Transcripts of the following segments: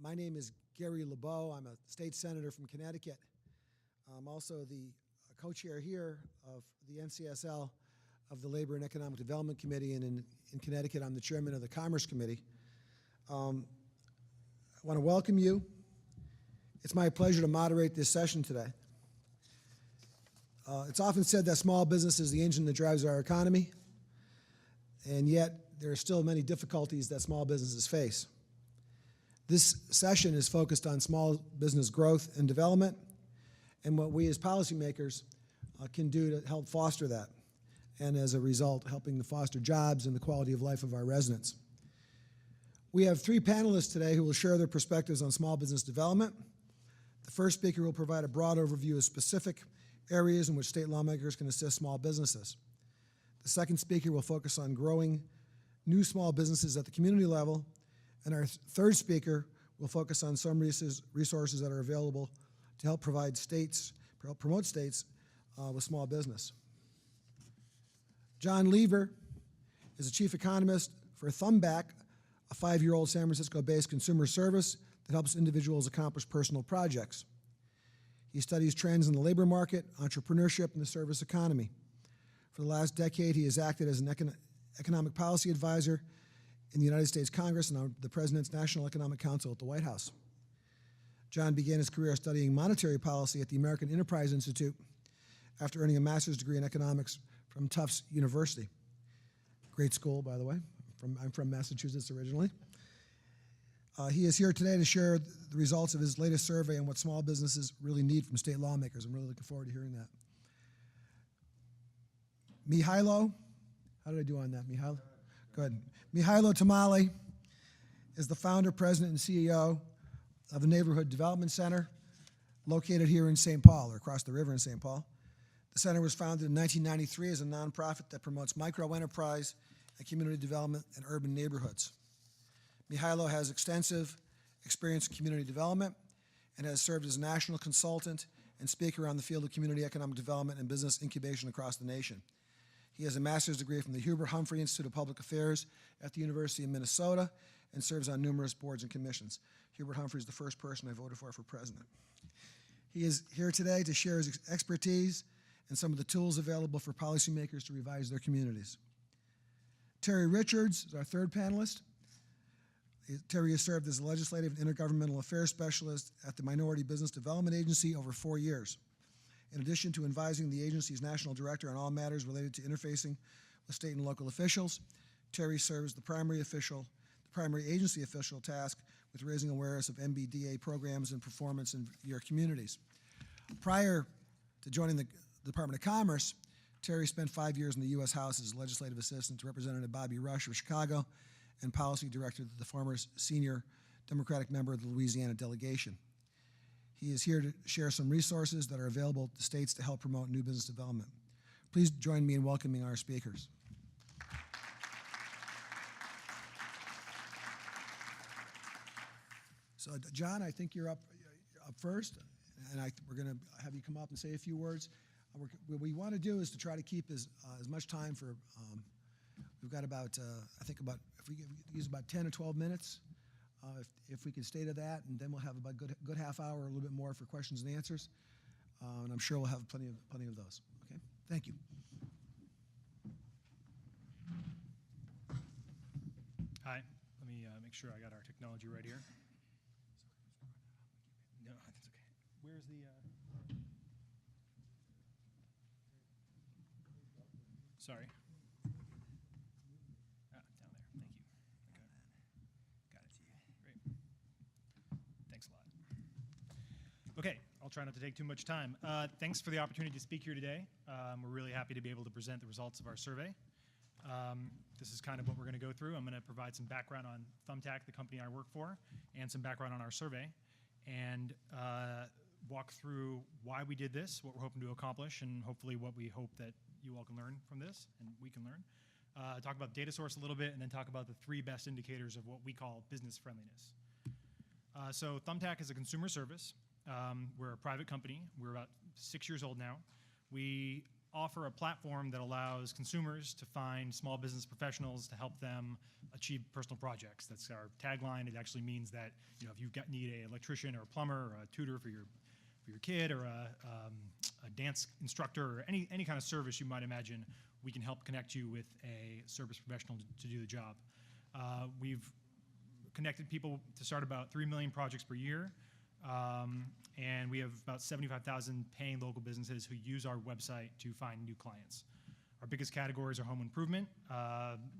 My name is Gary LeBeau. I'm a state senator from Connecticut. I'm also the co-chair here of the NCSL of the Labor and Economic Development Committee, and in Connecticut, I'm the chairman of the Commerce Committee. I want to welcome you. It's my pleasure to moderate this session today. It's often said that small business is the engine that drives our economy, and yet there are still many difficulties that small businesses face. This session is focused on small business growth and development and what we as policymakers can do to help foster that, and as a result, helping to foster jobs and the quality of life of our residents. We have three panelists today who will share their perspectives on small business development. The first speaker will provide a broad overview of specific areas in which state lawmakers can assist small businesses. The second speaker will focus on growing new small businesses at the community level, and our third speaker will focus on some resources that are available to help promote states with small business. John Lever is the chief economist for Thumbback, a 5-year-old San Francisco-based consumer service that helps individuals accomplish personal projects. He studies trends in the labor market, entrepreneurship, and the service economy. For the last decade, he has acted as an economic policy advisor in the United States Congress and on the President's National Economic Council at the White House. John began his career studying monetary policy at the American Enterprise Institute after earning a master's degree in economics from Tufts University. Great school, by the way. I'm from Massachusetts originally. He is here today to share the results of his latest survey on what small businesses really need from state lawmakers. I'm really looking forward to hearing that. Mihailo, how did I do on that, Mihailo? Good. Mihailo Tamale is the founder, president, and CEO of the Neighborhood Development Center, located here in St. Paul, or across the river in St. Paul. The center was founded in 1993 as a nonprofit that promotes micro-enterprise and community development in urban neighborhoods. Mihailo has extensive experience in community development and has served as a national consultant and speaker on the field of community economic development and business incubation across the nation. He has a master's degree from the Hubert Humphrey Institute of Public Affairs at the University of Minnesota and serves on numerous boards and commissions. Hubert Humphrey is the first person I voted for president. He is here today to share his expertise and some of the tools available for policymakers to revise their communities. Terry Richards is our third panelist. Terry has served as a legislative and intergovernmental affairs specialist at the Minority Business Development Agency over 4 years. In addition to advising the agency's national director on all matters related to interfacing with state and local officials, Terry serves the primary agency official task with raising awareness of MBDA programs and performance in your communities. Prior to joining the Department of Commerce, Terry spent 5 years in the U.S. House as legislative assistant to Representative Bobby Rush of Chicago and policy director to the former senior Democratic member of the Louisiana delegation. He is here to share some resources that are available to states to help promote new business development. Please join me in welcoming our speakers. So, John, I think you're up first, and we're going to have you come up and say a few words. What we want to do is to try to keep as much time for. We've got about, if we use about 10 or 12 minutes, if we can stay to that, and then we'll have about a good half hour, a little bit more for questions and answers, and I'm sure we'll have plenty of those. Okay, thank you. Hi, let me make sure I got our technology right here. No, that's okay. Where's the? Sorry. Down there. Thank you. Okay. Got it. Great. Thanks a lot. Okay, I'll try not to take too much time. Thanks for the opportunity to speak here today. We're really happy to be able to present the results of our survey. This is kind of what we're going to go through. I'm going to provide some background on Thumbtack, the company I work for, and some background on our survey, and walk through why we did this, what we're hoping to accomplish, and hopefully what we hope that you all can learn from this and we can learn. Talk about data source a little bit, and then talk about the 3 best indicators of what we call business friendliness. So Thumbtack is a consumer service. We're a private company. We're about 6 years old now. We offer a platform that allows consumers to find small business professionals to help them achieve personal projects. That's our tagline. It actually means that, you know, if you need an electrician or a plumber or a tutor for your kid, or a dance instructor, or any kind of service you might imagine, we can help connect you with a service professional to do the job. We've connected people to start about 3 million projects per year. And we have about 75,000 paying local businesses who use our website to find new clients. Our biggest categories are home improvement,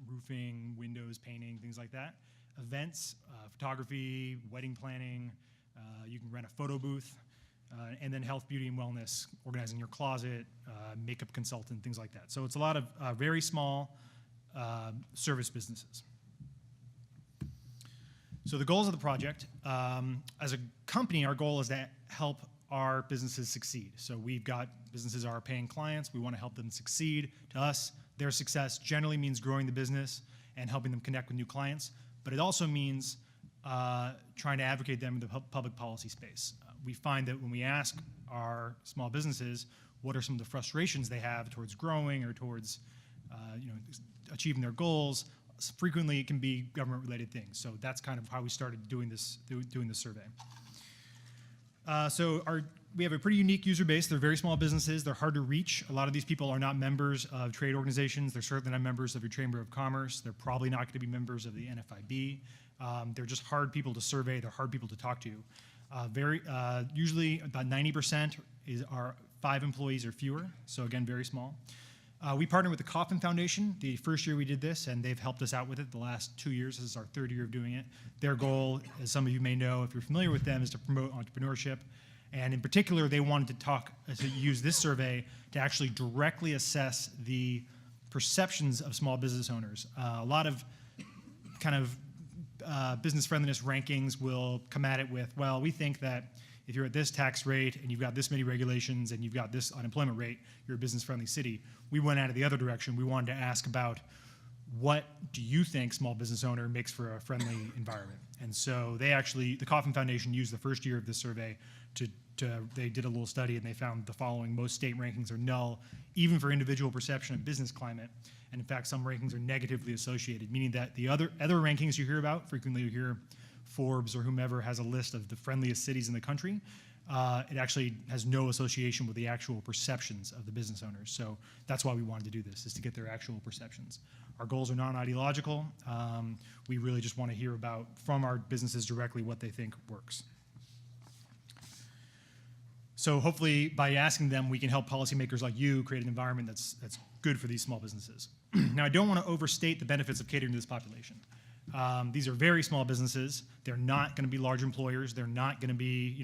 roofing, windows, painting, things like that. Events, photography, wedding planning, you can rent a photo booth, and then health, beauty, and wellness, organizing your closet, makeup consultant, things like that. So it's a lot of very small service businesses. So the goals of the project, as a company, our goal is to help our businesses succeed. So we've got businesses are paying clients. We want to help them succeed. To us, their success generally means growing the business and helping them connect with new clients. But it also means trying to advocate them in the public policy space. We find that when we ask our small businesses what are some of the frustrations they have towards growing or towards achieving their goals, frequently it can be government-related things. So that's kind of how we started doing this survey. We have a pretty unique user base. They're very small businesses. They're hard to reach. A lot of these people are not members of trade organizations. They're certainly not members of your Chamber of Commerce. They're probably not going to be members of the NFIB. They're just hard people to survey. They're hard people to talk to. Usually about 90% are 5 employees or fewer. So again, very small. We partnered with the Kauffman Foundation the first year we did this, and they've helped us out with it the last 2 years. This is our 3rd year of doing it. Their goal, as some of you may know if you're familiar with them, is to promote entrepreneurship. And in particular, they wanted to use this survey to actually directly assess the perceptions of small business owners. A lot of kind of business friendliness rankings will come at it with, well, we think that if you're at this tax rate and you've got this many regulations and you've got this unemployment rate, you're a business-friendly city. We went out of the other direction. We wanted to ask about what do you think small business owner makes for a friendly environment? And so the Kauffman Foundation used the first year of this survey they did a little study and they found the following: most state rankings are null, even for individual perception of business climate. And in fact, some rankings are negatively associated, meaning that the other rankings you hear about, frequently you hear Forbes or whomever has a list of the friendliest cities in the country. It actually has no association with the actual perceptions of the business owners. So that's why we wanted to do this, is to get their actual perceptions. Our goals are non-ideological. We really just want to hear about, from our businesses directly, what they think works. So hopefully by asking them, we can help policymakers like you create an environment that's good for these small businesses. Now, I don't want to overstate the benefits of catering to this population. These are very small businesses. They're not going to be large employers. They're not going to be,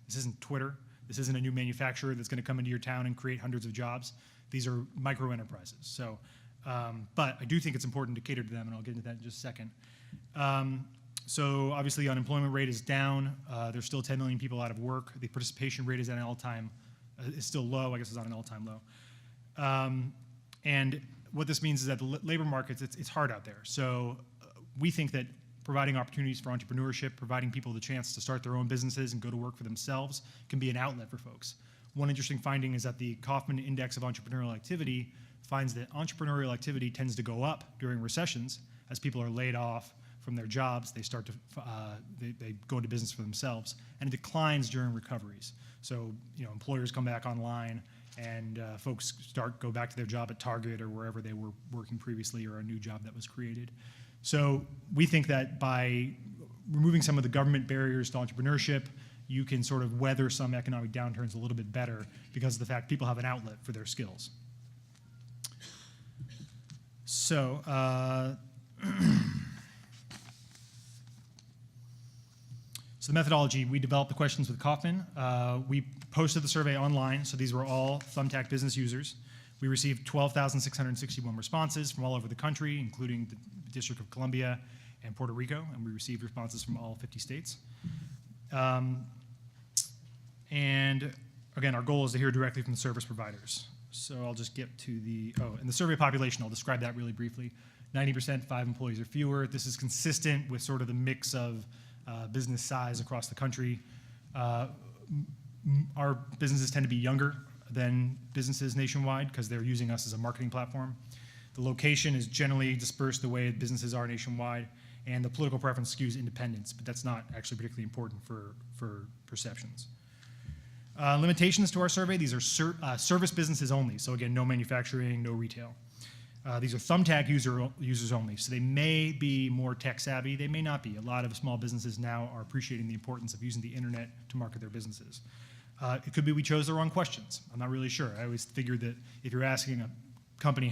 this isn't Twitter. This isn't a new manufacturer that's going to come into your town and create hundreds of jobs. These are micro enterprises. So, but I do think it's important to cater to them, and I'll get into that in just a second. So obviously, the unemployment rate is down. There's still 10 million people out of work. The participation rate is at an all-time, is still low. I guess it's on an all-time low. And what this means is that the labor markets, it's hard out there. So we think that providing opportunities for entrepreneurship, providing people the chance to start their own businesses and go to work for themselves can be an outlet for folks. One interesting finding is that the Kauffman Index of Entrepreneurial Activity finds that entrepreneurial activity tends to go up during recessions as people are laid off from their jobs. They start to they go into business for themselves, and it declines during recoveries. So employers come back online, and folks go back to their job at Target or wherever they were working previously, or a new job that was created. So we think that by removing some of the government barriers to entrepreneurship, you can sort of weather some economic downturns a little bit better because of the fact people have an outlet for their skills. So So the methodology, we developed the questions with Kauffman. We posted the survey online, so these were all Thumbtack business users. We received 12,661 responses from all over the country, including the District of Columbia and Puerto Rico, and we received responses from all 50 states. And again, our goal is to hear directly from the service providers. So I'll just get to and the survey population, I'll describe that really briefly. 90%, 5 employees or fewer. This is consistent with sort of the mix of business size across the country. Our businesses tend to be younger. than businesses nationwide because they're using us as a marketing platform. The location is generally dispersed the way businesses are nationwide, and the political preference skews independents, but that's not actually particularly important for perceptions. Limitations to our survey, these are service businesses only. So again, no manufacturing, no retail. These are Thumbtack users only. So they may be more tech savvy, they may not be. A lot of small businesses now are appreciating the importance of using the internet to market their businesses. It could be we chose the wrong questions. I'm not really sure. I always figured that if you're asking a company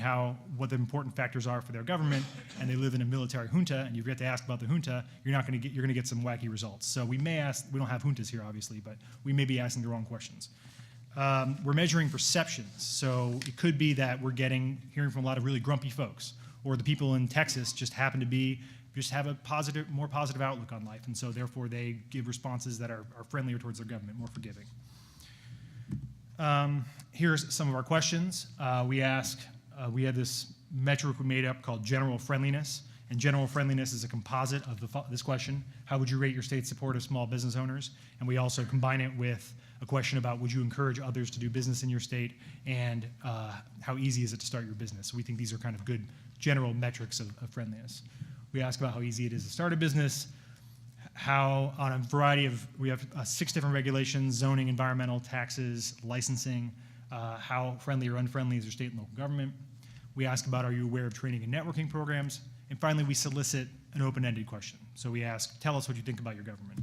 what the important factors are for their government, and they live in a military junta, and you forget to ask about the junta, you're going to get some wacky results. So we may ask. We don't have juntas here, obviously, but we may be asking the wrong questions. We're measuring perceptions, so it could be that we're hearing from a lot of really grumpy folks, or the people in Texas just happen to have a more positive outlook on life, and so therefore they give responses that are friendlier towards their government, more forgiving. Here's some of our questions. We had this metric we made up called general friendliness, and general friendliness is a composite of this question: how would you rate your state's support of small business owners? And we also combine it with a question about would you encourage others to do business in your state, and how easy is it to start your business? So we think these are kind of good general metrics of friendliness. We ask about how easy it is to start a business, how on a variety of, we have 6 different regulations: zoning, environmental, taxes, licensing, how friendly or unfriendly is your state and local government. We ask about, are you aware of training and networking programs? And finally, we solicit an open-ended question. So we ask, tell us what you think about your government.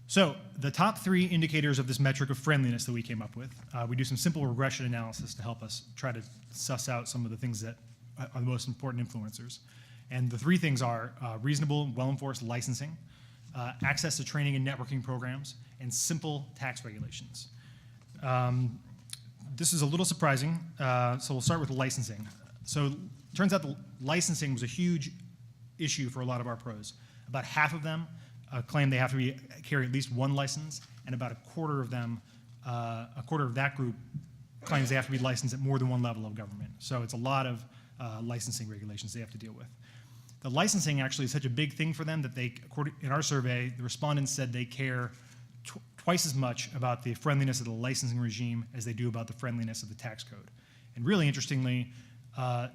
So the top 3 indicators of this metric of friendliness that we came up with, we do some simple regression analysis to help us try to suss out some of the things that are the most important influencers. And the 3 things are reasonable, well-enforced licensing, access to training and networking programs, and simple tax regulations. This is a little surprising, so we'll start with licensing. So it turns out the licensing was a huge issue for a lot of our pros. About half of them claim they have to carry at least 1 license, and about a quarter of that group claims they have to be licensed at more than 1 level of government. So it's a lot of licensing regulations they have to deal with. The licensing actually is such a big thing for them that in our survey, the respondents said they care twice as much about the friendliness of the licensing regime as they do about the friendliness of the tax code. And really interestingly,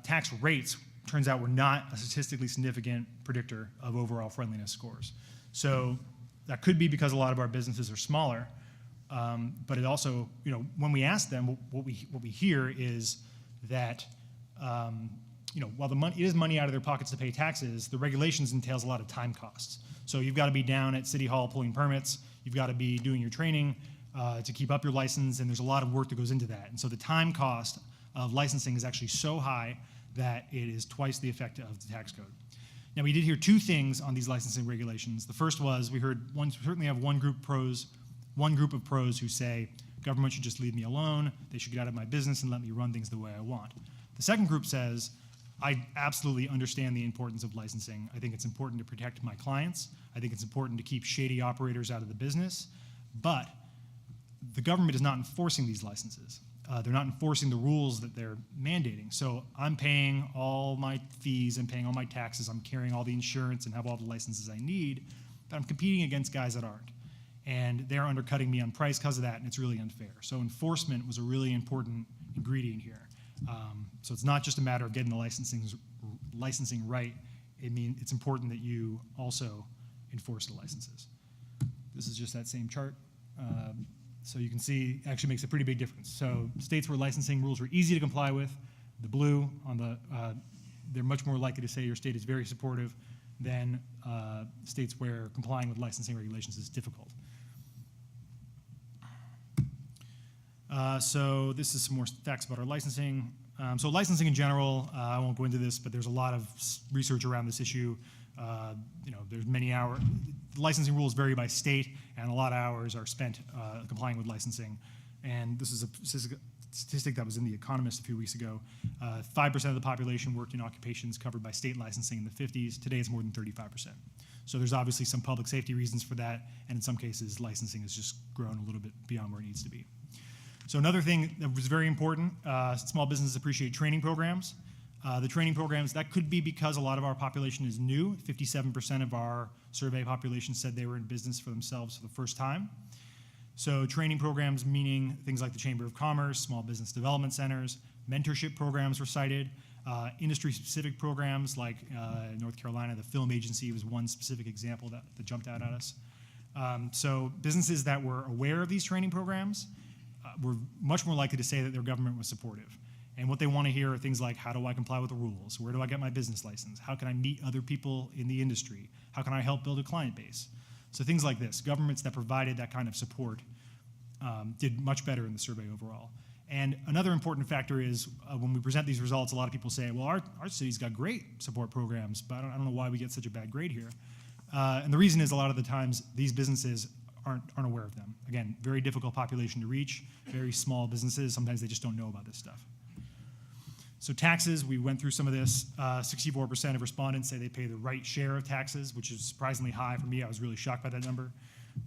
tax rates, turns out, were not a statistically significant predictor of overall friendliness scores. So that could be because a lot of our businesses are smaller, but it also, when we ask them, what we hear is that, while it is money out of their pockets to pay taxes, the regulations entails a lot of time costs. So you've got to be down at City Hall pulling permits, you've got to be doing your training to keep up your license, and there's a lot of work that goes into that. And so the time cost of licensing is actually so high that it is twice the effect of the tax code. Now, we did hear 2 things on these licensing regulations. The first was we certainly have one group of pros who say government should just leave me alone, they should get out of my business and let me run things the way I want. The second group says, I absolutely understand the importance of licensing. I think it's important to protect my clients. I think it's important to keep shady operators out of the business, but the government is not enforcing these licenses. They're not enforcing the rules that they're mandating. So I'm paying all my fees, I'm paying all my taxes, I'm carrying all the insurance and have all the licenses I need, but I'm competing against guys that aren't. And they're undercutting me on price because of that, and it's really unfair. So enforcement was a really important ingredient here. So it's not just a matter of getting the licensing right. It's important that you also enforce the licenses. This is just that same chart. So you can see it actually makes a pretty big difference. So states where licensing rules are easy to comply with, the blue on the, they're much more likely to say your state is very supportive than states where complying with licensing regulations is difficult. So this is some more facts about our licensing. So licensing in general, I won't go into this, but there's a lot of research around this issue. There's many hours. Licensing rules vary by state, and a lot of hours are spent complying with licensing. And this is a statistic that was in The Economist a few weeks ago. 5% of the population worked in occupations covered by state licensing in the 50s. Today it's more than 35%. So there's obviously some public safety reasons for that, and in some cases licensing has just grown a little bit beyond where it needs to be. So another thing that was very important, small businesses appreciate training programs. The training programs, that could be because a lot of our population is new. 57% of our survey population said they were in business for themselves for the first time. So training programs, meaning things like the Chamber of Commerce, small business development centers, mentorship programs were cited. Industry-specific programs like North Carolina, the Film Agency was one specific example that jumped out at us. So businesses that were aware of these training programs were much more likely to say that their government was supportive. And what they want to hear are things like, how do I comply with the rules? Where do I get my business license? How can I meet other people in the industry? How can I help build a client base? So things like this, governments that provided that kind of support did much better in the survey overall. And another important factor is when we present these results, a lot of people say, well, our city's got great support programs, but I don't know why we get such a bad grade here. And the reason is a lot of the times these businesses aren't aware of them. Again, very difficult population to reach, very small businesses, sometimes they just don't know about this stuff. So taxes, we went through some of this. 64% of respondents say they pay the right share of taxes, which is surprisingly high for me. I was really shocked by that number.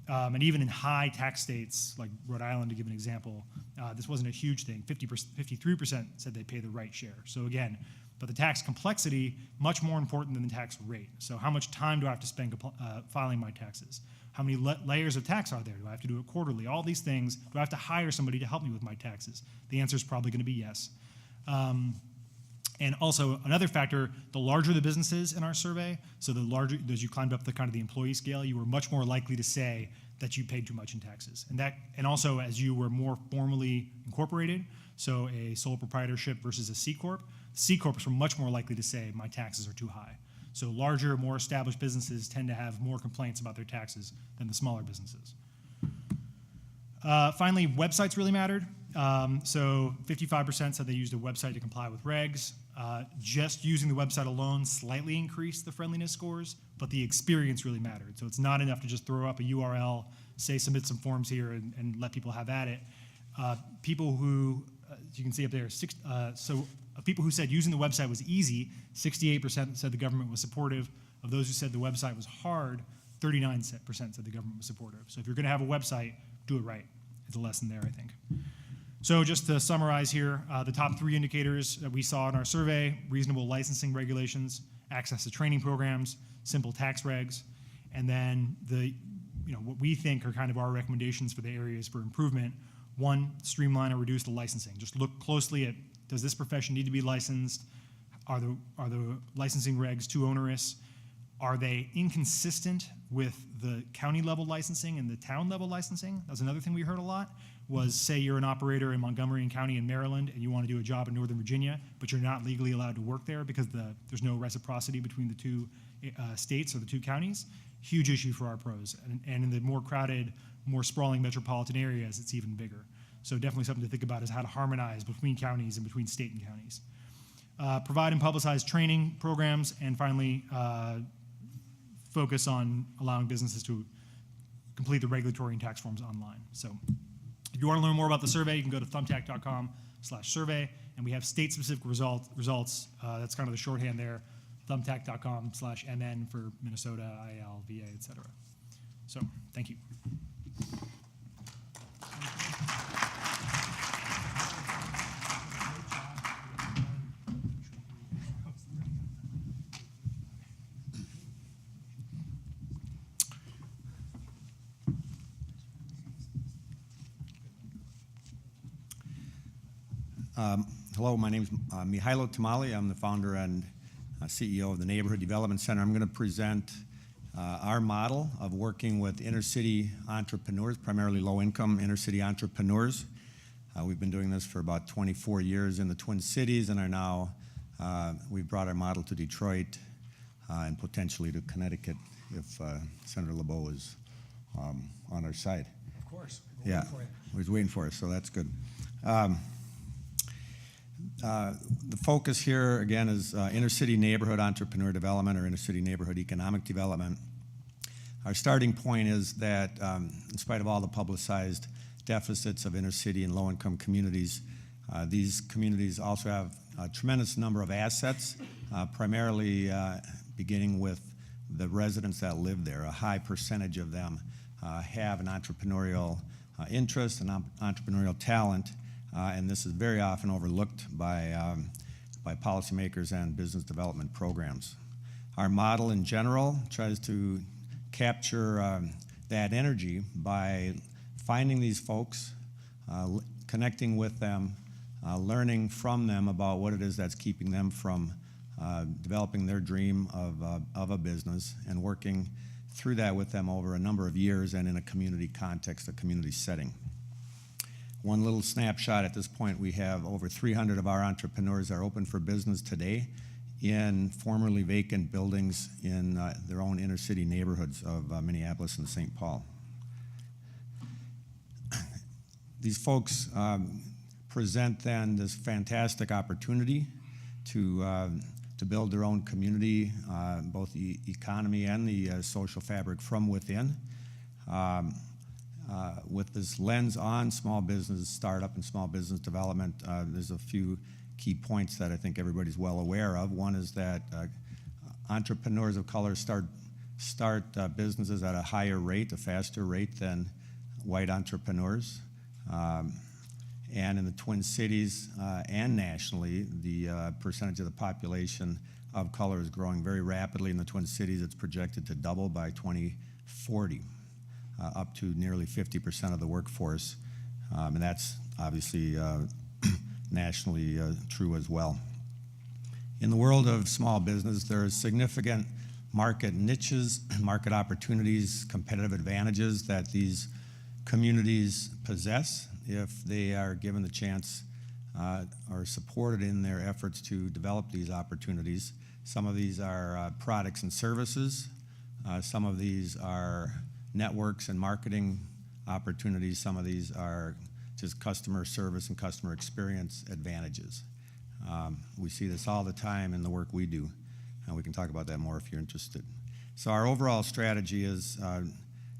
And even in high tax states, like Rhode Island, to give an example, this wasn't a huge thing. 53% said they pay the right share. So again, but the tax complexity, much more important than the tax rate. So how much time do I have to spend filing my taxes? How many layers of tax are there? Do I have to do it quarterly? All these things. Do I have to hire somebody to help me with my taxes? The answer is probably going to be yes. And also another factor, the larger the businesses in our survey, so the larger, as you climbed up the kind of the employee scale, you were much more likely to say that you paid too much in taxes. And also as you were more formally incorporated, so a sole proprietorship versus a C Corp, C Corps were much more likely to say my taxes are too high. So larger, more established businesses tend to have more complaints about their taxes than the smaller businesses. Finally, websites really mattered. So 55% said they used a website to comply with regs. Just using the website alone slightly increased the friendliness scores, but the experience really mattered. So it's not enough to just throw up a URL, say submit some forms here, and let people have at it. People who, you can see up there, people who said using the website was easy, 68% said the government was supportive. Of those who said the website was hard, 39% said the government was supportive. So if you're going to have a website, do it right. It's a lesson there, I think. So just to summarize here, the top 3 indicators that we saw in our survey: reasonable licensing regulations, access to training programs, simple tax regs, and then what we think are kind of our recommendations for the areas for improvement. 1, streamline or reduce the licensing. Just look closely at, does this profession need to be licensed? Are the licensing regs too onerous? Are they inconsistent with the county level licensing and the town level licensing? That's another thing we heard a lot, was say you're an operator in Montgomery County in Maryland and you want to do a job in Northern Virginia, but you're not legally allowed to work there because there's no reciprocity between the two states or the two counties. Huge issue for our pros. And in the more crowded, more sprawling metropolitan areas, it's even bigger. So definitely something to think about is how to harmonize between counties and between state and counties. Provide and publicize training programs, and finally, focus on allowing businesses to complete the regulatory and tax forms online. So if you want to learn more about the survey, you can go to thumbtack.com/survey, and we have state-specific results. That's kind of the shorthand there, thumbtack.com/MN for Minnesota, IL, VA, et cetera. So thank you. Hello, my name is Mihailo Tamali. I'm the founder and CEO of the Neighborhood Development Center. I'm going to present our model of working with inner-city entrepreneurs, primarily low-income inner-city entrepreneurs. We've been doing this for about 24 years in the Twin Cities, and are now, we've brought our model to Detroit and potentially to Connecticut if Senator LeBeau is on our side. Of course. Yeah, he's waiting for us, so that's good. The focus here, again, is inner-city neighborhood entrepreneur development or inner-city neighborhood economic development. Our starting point is that in spite of all the publicized deficits of inner-city and low-income communities, these communities also have a tremendous number of assets, primarily beginning with the residents that live there. A high percentage of them have an entrepreneurial interest and entrepreneurial talent. And this is very often overlooked by policymakers and business development programs. Our model in general tries to capture that energy by finding these folks, connecting with them, learning from them about what it is that's keeping them from developing their dream of a business, and working through that with them over a number of years and in a community context, a community setting. One little snapshot at this point, we have over 300 of our entrepreneurs are open for business today in formerly vacant buildings in their own inner city neighborhoods of Minneapolis and St. Paul. These folks present then this fantastic opportunity to build their own community, both the economy and the social fabric from within. With this lens on small business startup and small business development, there's a few key points that I think everybody's well aware of. One is that entrepreneurs of color start businesses at a higher rate, a faster rate than white entrepreneurs. And in the Twin Cities and nationally, the percentage of the population of color is growing very rapidly. In the Twin Cities, it's projected to double by 2040, up to nearly 50% of the workforce. And that's obviously nationally true as well. In the world of small business, there are significant market niches, market opportunities, competitive advantages that these communities possess if they are given the chance or supported in their efforts to develop these opportunities. Some of these are products and services. Some of these are networks and marketing opportunities. Some of these are just customer service and customer experience advantages. We see this all the time in the work we do, and we can talk about that more if you're interested. So our overall strategy is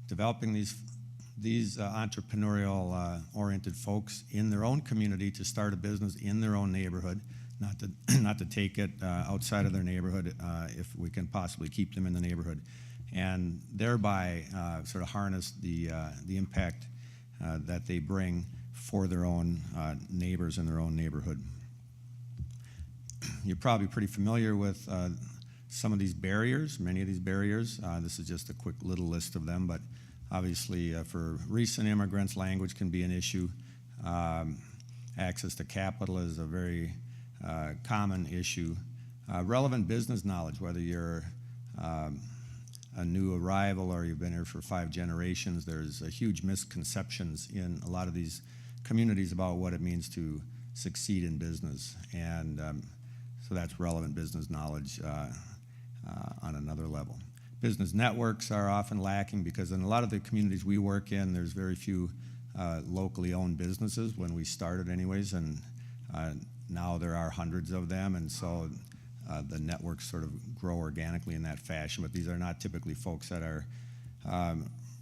developing these entrepreneurial oriented folks in their own community to start a business in their own neighborhood, not to take it outside of their neighborhood if we can possibly keep them in the neighborhood, and thereby sort of harness the impact that they bring for their own neighbors in their own neighborhood. You're probably pretty familiar with some of these barriers, many of these barriers. This is just a quick little list of them, but obviously for recent immigrants, language can be an issue. Access to capital is a very common issue. Relevant business knowledge, whether you're a new arrival or you've been here for 5 generations, there's a huge misconceptions in a lot of these communities about what it means to succeed in business. And so that's relevant business knowledge on another level. Business networks are often lacking because in a lot of the communities we work in, there's very few locally owned businesses when we started anyways, and now there are hundreds of them, and so the networks sort of grow organically in that fashion, but these are not typically folks that are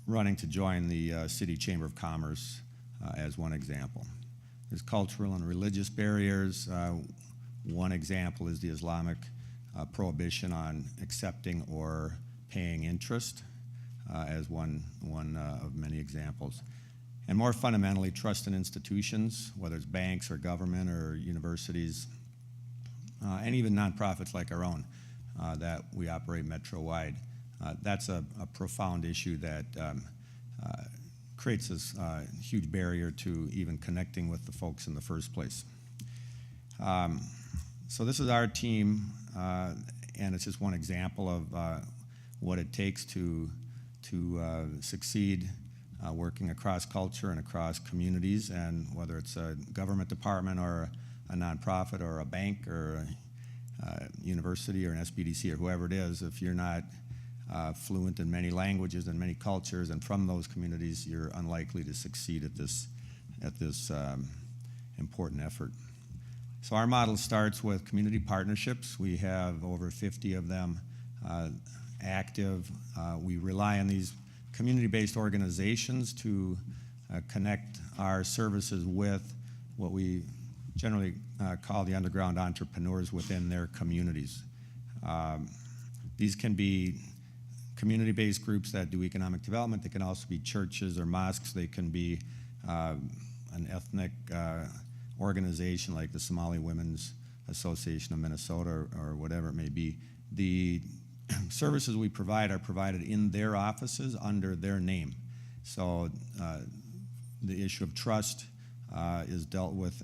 running to join the City Chamber of Commerce as one example. There's cultural and religious barriers. One example is the Islamic prohibition on accepting or paying interest as one of many examples. And more fundamentally, trust in institutions, whether it's banks or government or universities, and even nonprofits like our own that we operate metro-wide. That's a profound issue that creates this huge barrier to even connecting with the folks in the first place. So this is our team, and it's just one example of what it takes to succeed working across culture and across communities, and whether it's a government department or a nonprofit or a bank or a university or an SBDC or whoever it is, if you're not fluent in many languages and many cultures and from those communities, you're unlikely to succeed at this important effort. So our model starts with community partnerships. We have over 50 of them active. We rely on these community-based organizations to connect our services with what we generally call the underground entrepreneurs within their communities. These can be community-based groups that do economic development. They can also be churches or mosques. They can be an ethnic organization like the Somali Women's Association of Minnesota or whatever it may be. The services we provide are provided in their offices under their name. So the issue of trust is dealt with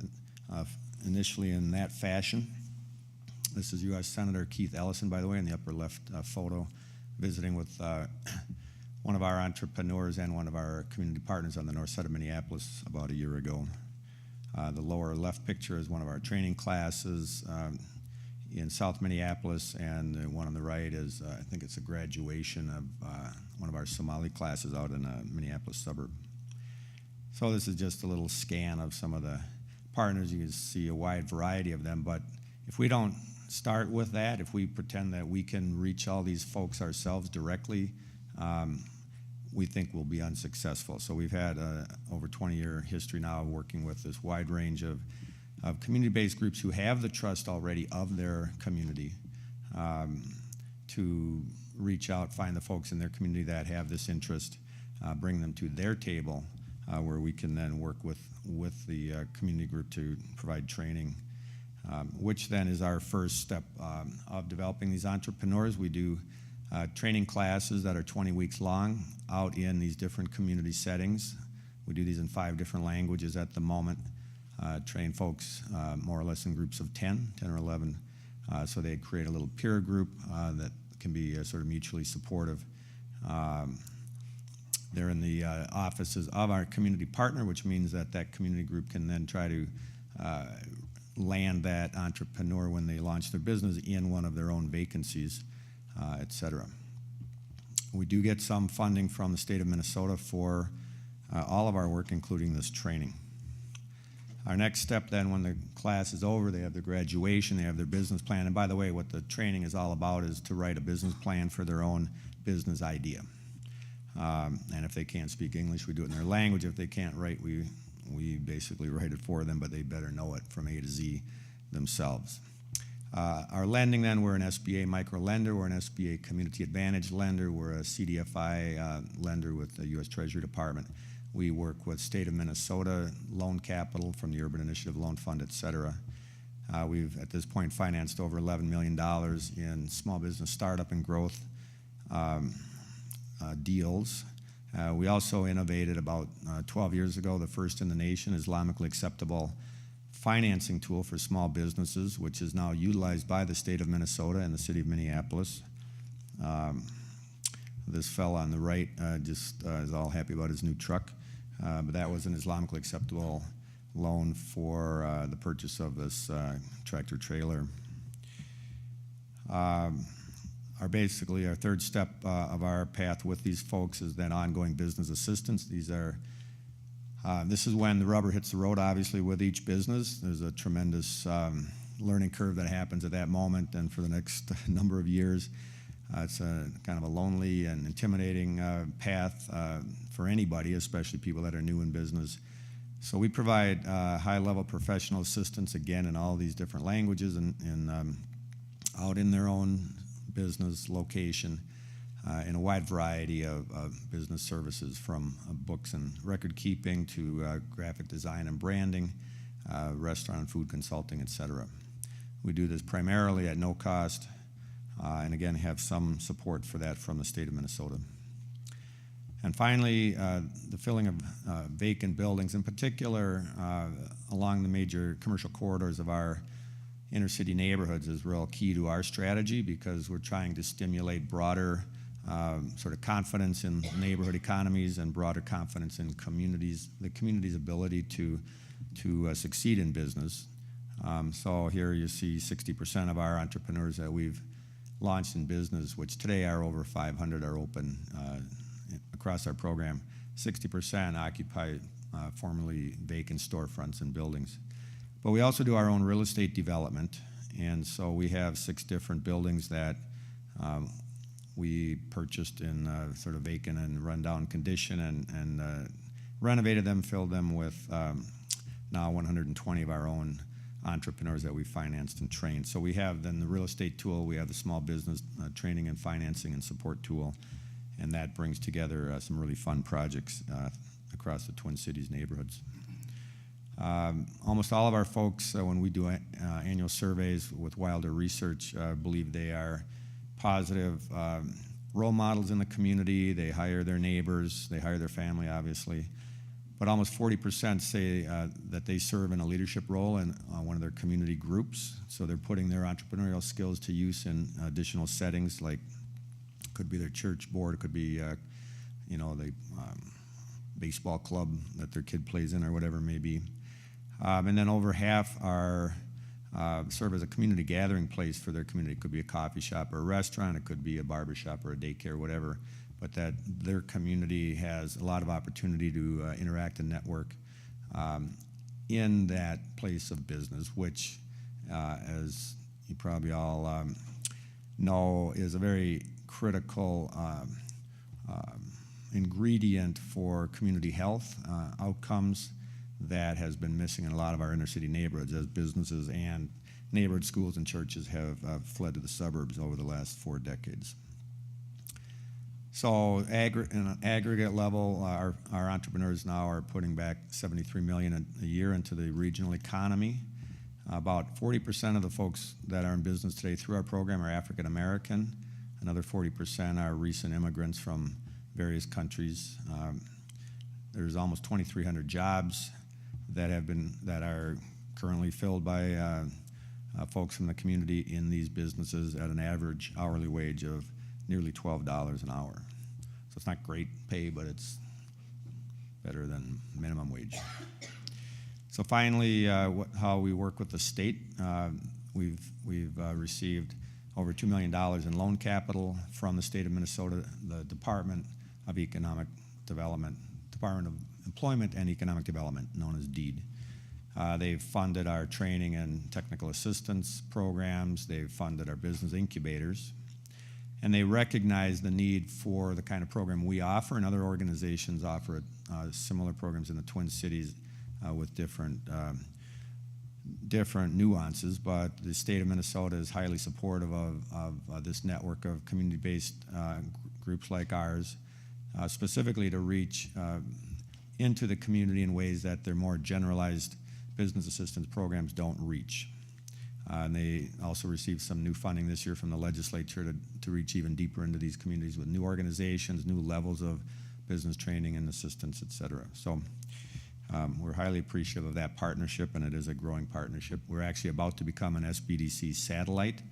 initially in that fashion. This is U.S. Senator Keith Ellison, by the way, in the upper left photo, visiting with one of our entrepreneurs and one of our community partners on the north side of Minneapolis about a year ago. The lower left picture is one of our training classes in South Minneapolis, and the one on the right is, I think it's a graduation of one of our Somali classes out in a Minneapolis suburb. So this is just a little scan of some of the partners. You can see a wide variety of them, but if we don't start with that, if we pretend that we can reach all these folks ourselves directly, we think we'll be unsuccessful. So we've had over 20-year history now of working with this wide range of community-based groups who have the trust already of their community to reach out, find the folks in their community that have this interest, bring them to their table where we can then work with the community group to provide training, which then is our first step of developing these entrepreneurs. We do training classes that are 20 weeks long out in these different community settings. We do these in 5 different languages at the moment, train folks more or less in groups of 10 or 11, so they create a little peer group that can be sort of mutually supportive. They're in the offices of our community partner, which means that that community group can then try to land that entrepreneur when they launch their business in one of their own vacancies, et cetera. We do get some funding from the state of Minnesota for all of our work, including this training. Our next step then, when the class is over, they have their graduation, they have their business plan. And by the way, what the training is all about is to write a business plan for their own business idea. And if they can't speak English, we do it in their language. If they can't write, we basically write it for them, but they better know it from A to Z themselves. Our lending then, we're an SBA micro lender, we're an SBA Community Advantage lender, we're a CDFI lender with the U.S. Treasury Department. We work with state of Minnesota loan capital from the Urban Initiative Loan Fund, et cetera. We've at this point financed over $11 million in small business startup and growth deals. We also innovated about 12 years ago, the first in the nation Islamically acceptable financing tool for small businesses, which is now utilized by the state of Minnesota and the city of Minneapolis. This fellow on the right just is all happy about his new truck, but that was an Islamically acceptable loan for the purchase of this tractor trailer. Basically our third step of our path with these folks is then ongoing business assistance. This is when the rubber hits the road, obviously, with each business. There's a tremendous learning curve that happens at that moment and for the next number of years. It's a kind of a lonely and intimidating path for anybody, especially people that are new in business. So we provide high-level professional assistance, again, in all these different languages and out in their own business location in a wide variety of business services, from books and record keeping to graphic design and branding, restaurant and food consulting, et cetera. We do this primarily at no cost, and again have some support for that from the state of Minnesota. And finally, the filling of vacant buildings, in particular along the major commercial corridors of our inner city neighborhoods, is real key to our strategy, because we're trying to stimulate broader sort of confidence in neighborhood economies and broader confidence in communities, the community's ability to succeed in business. So here you see 60% of our entrepreneurs that we've launched in business, which today are over 500, are open across our program. 60% occupy formerly vacant storefronts and buildings. But we also do our own real estate development, and so we have 6 different buildings that we purchased in sort of vacant and rundown condition and renovated them, filled them with now 120 of our own entrepreneurs that we financed and trained. So we have then the real estate tool, we have the small business training and financing and support tool, and that brings together some really fun projects across the Twin Cities neighborhoods. Almost all of our folks, when we do annual surveys with Wilder Research, believe they are positive role models in the community. They hire their neighbors, they hire their family, obviously. but almost 40% say that they serve in a leadership role in one of their community groups. So they're putting their entrepreneurial skills to use in additional settings, like could be their church board, it could be the baseball club that their kid plays in or whatever it may be. And then over half are serve as a community gathering place for their community. It could be a coffee shop or a restaurant, it could be a barber shop or a daycare, whatever, but that their community has a lot of opportunity to interact and network in that place of business, which, as you probably all know, is a very critical ingredient for community health outcomes that has been missing in a lot of our inner city neighborhoods as businesses and neighborhood schools and churches have fled to the suburbs over the last 4 decades. So in an aggregate level, our entrepreneurs now are putting back $73 million a year into the regional economy. About 40% of the folks that are in business today through our program are African American. Another 40% are recent immigrants from various countries. There's almost 2,300 jobs that are currently filled by folks from the community in these businesses at an average hourly wage of nearly $12 an hour. So it's not great pay, but it's better than minimum wage. So finally, how we work with the state. We've received over $2 million in loan capital from the state of Minnesota, the Department of Employment and Economic Development, known as DEED. They've funded our training and technical assistance programs. They've funded our business incubators. And they recognize the need for the kind of program we offer, and other organizations offer similar programs in the Twin Cities with different nuances, but the state of Minnesota is highly supportive of this network of community-based groups like ours, specifically to reach into the community in ways that their more generalized business assistance programs don't reach. And they also received some new funding this year from the legislature to reach even deeper into these communities with new organizations, new levels of business training and assistance, et cetera. So we're highly appreciative of that partnership, and it is a growing partnership. We're actually about to become an SBDC satellite,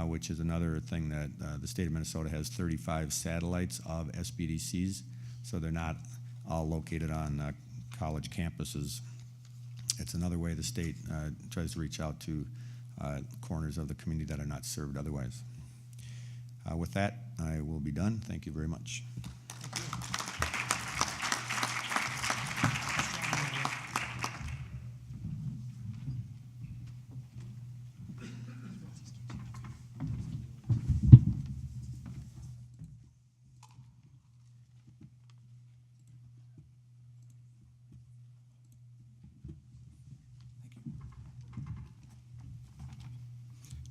which is another thing that the state of Minnesota has 35 satellites of SBDCs, so they're not all located on college campuses. It's another way the state tries to reach out to corners of the community that are not served otherwise. With that, I will be done. Thank you very much.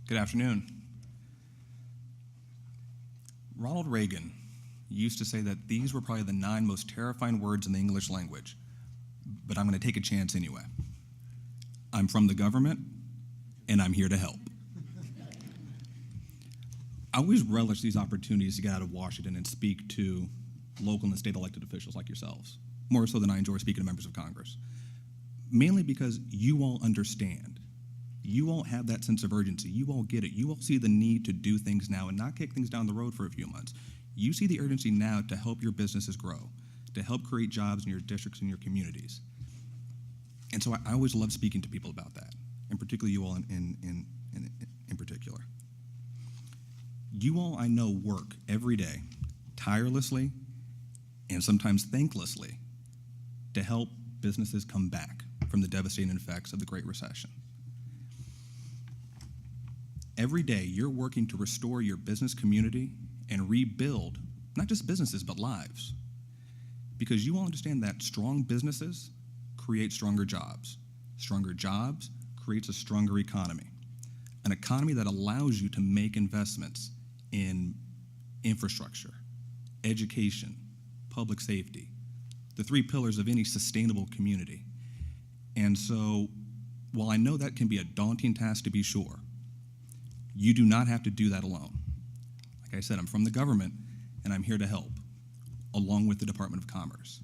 Good afternoon. Ronald Reagan used to say that these were probably the 9 most terrifying words in the English language, but I'm going to take a chance anyway. I'm from the government, and I'm here to help. I always relish these opportunities to get out of Washington and speak to local and state elected officials like yourselves, more so than I enjoy speaking to members of Congress, mainly because you all understand. You all have that sense of urgency. You all get it. You all see the need to do things now and not kick things down the road for a few months. You see the urgency now to help your businesses grow, to help create jobs in your districts and your communities. And so I always love speaking to people about that, and particularly you all in particular. You all, I know, work every day, tirelessly and sometimes thanklessly, to help businesses come back from the devastating effects of the Great Recession. Every day, you're working to restore your business community and rebuild not just businesses, but lives. Because you all understand that strong businesses create stronger jobs. Stronger jobs creates a stronger economy. An economy that allows you to make investments in infrastructure, education, public safety, the 3 pillars of any sustainable community. And so, while I know that can be a daunting task to be sure, you do not have to do that alone. Like I said, I'm from the government, and I'm here to help, along with the Department of Commerce.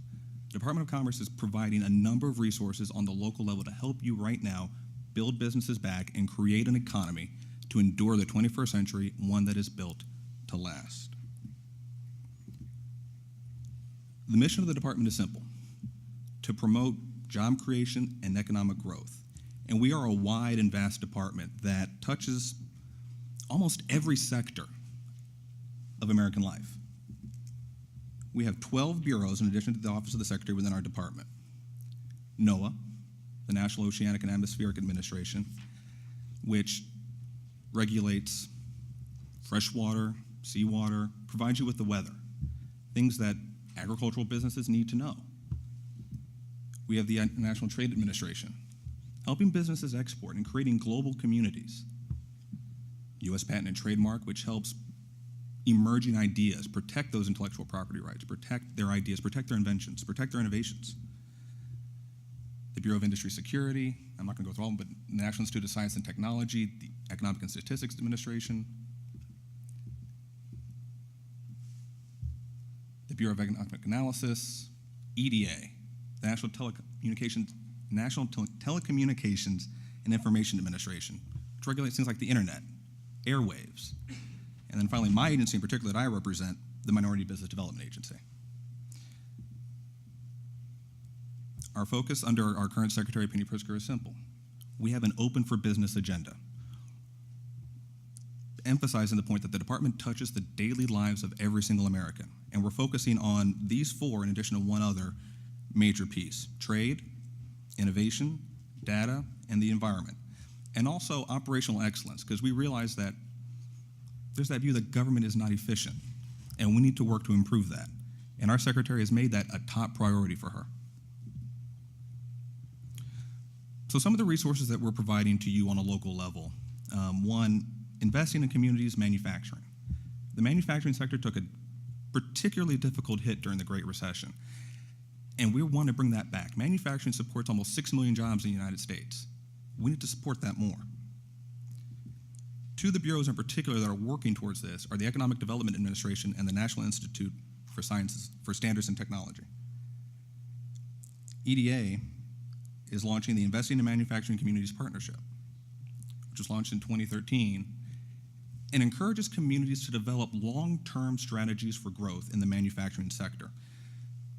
The Department of Commerce is providing a number of resources on the local level to help you right now build businesses back and create an economy to endure the 21st century, one that is built to last. The mission of the department is simple: to promote job creation and economic growth. And we are a wide and vast department that touches almost every sector of American life. We have 12 bureaus in addition to the Office of the Secretary within our department. NOAA, the National Oceanic and Atmospheric Administration, which regulates freshwater, seawater, provides you with the weather, things that agricultural businesses need to know. We have the National Trade Administration, helping businesses export and creating global communities. U.S. Patent and Trademark, which helps emerging ideas protect those intellectual property rights, protect their ideas, protect their inventions, protect their innovations. The Bureau of Industry Security, I'm not going to go through all of them, but the National Institute of Science and Technology, the Economic and Statistics Administration, the Bureau of Economic Analysis, EDA, the National Telecommunications and Information Administration, which regulates things like the internet, airwaves, and then finally my agency in particular that I represent, the Minority Business Development Agency. Our focus under our current Secretary, Penny Pritzker, is simple. We have an open for business agenda, emphasizing the point that the department touches the daily lives of every single American. And we're focusing on these four in addition to one other major piece: trade, innovation, data, and the environment. And also operational excellence, because we realize that there's that view that government is not efficient, and we need to work to improve that. And our secretary has made that a top priority for her. So some of the resources that we're providing to you on a local level: one, investing in communities manufacturing. The manufacturing sector took a particularly difficult hit during the Great Recession, and we want to bring that back. Manufacturing supports almost 6 million jobs in the United States. We need to support that more. Two of the bureaus in particular that are working towards this are the Economic Development Administration and the National Institute for Standards and Technology. EDA is launching the Investing in Manufacturing Communities Partnership, which was launched in 2013, and encourages communities to develop long-term strategies for growth in the manufacturing sector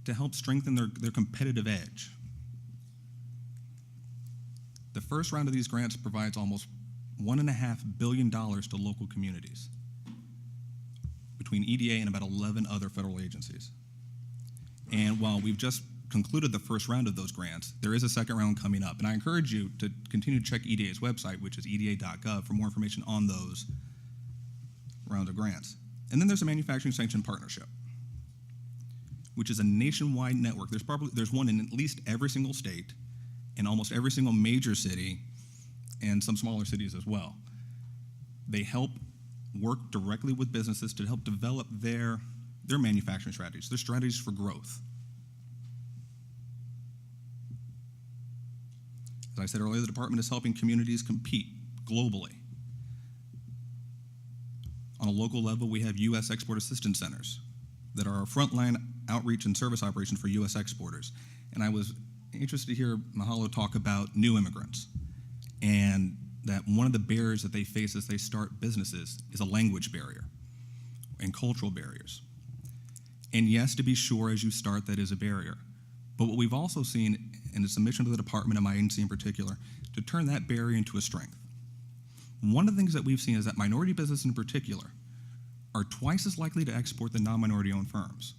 to help strengthen their competitive edge. The first round of these grants provides almost $1.5 billion to local communities between EDA and about 11 other federal agencies. And while we've just concluded the first round of those grants, there is a second round coming up. And I encourage you to continue to check EDA's website, which is eda.gov, for more information on those round of grants. And then there's a Manufacturing Sanction Partnership, which is a nationwide network. There's one in at least every single state, in almost every single major city, and some smaller cities as well. They help work directly with businesses to help develop their manufacturing strategies, their strategies for growth. As I said earlier, the department is helping communities compete globally. On a local level, we have U.S. Export Assistance Centers that are our frontline outreach and service operation for U.S. exporters. And I was interested to hear Mahalo talk about new immigrants, and that one of the barriers that they face as they start businesses is a language barrier and cultural barriers. And yes, to be sure, as you start, that is a barrier. But what we've also seen, and it's a mission of the department and my agency in particular, to turn that barrier into a strength. One of the things that we've seen is that minority businesses in particular are twice as likely to export than non-minority owned firms.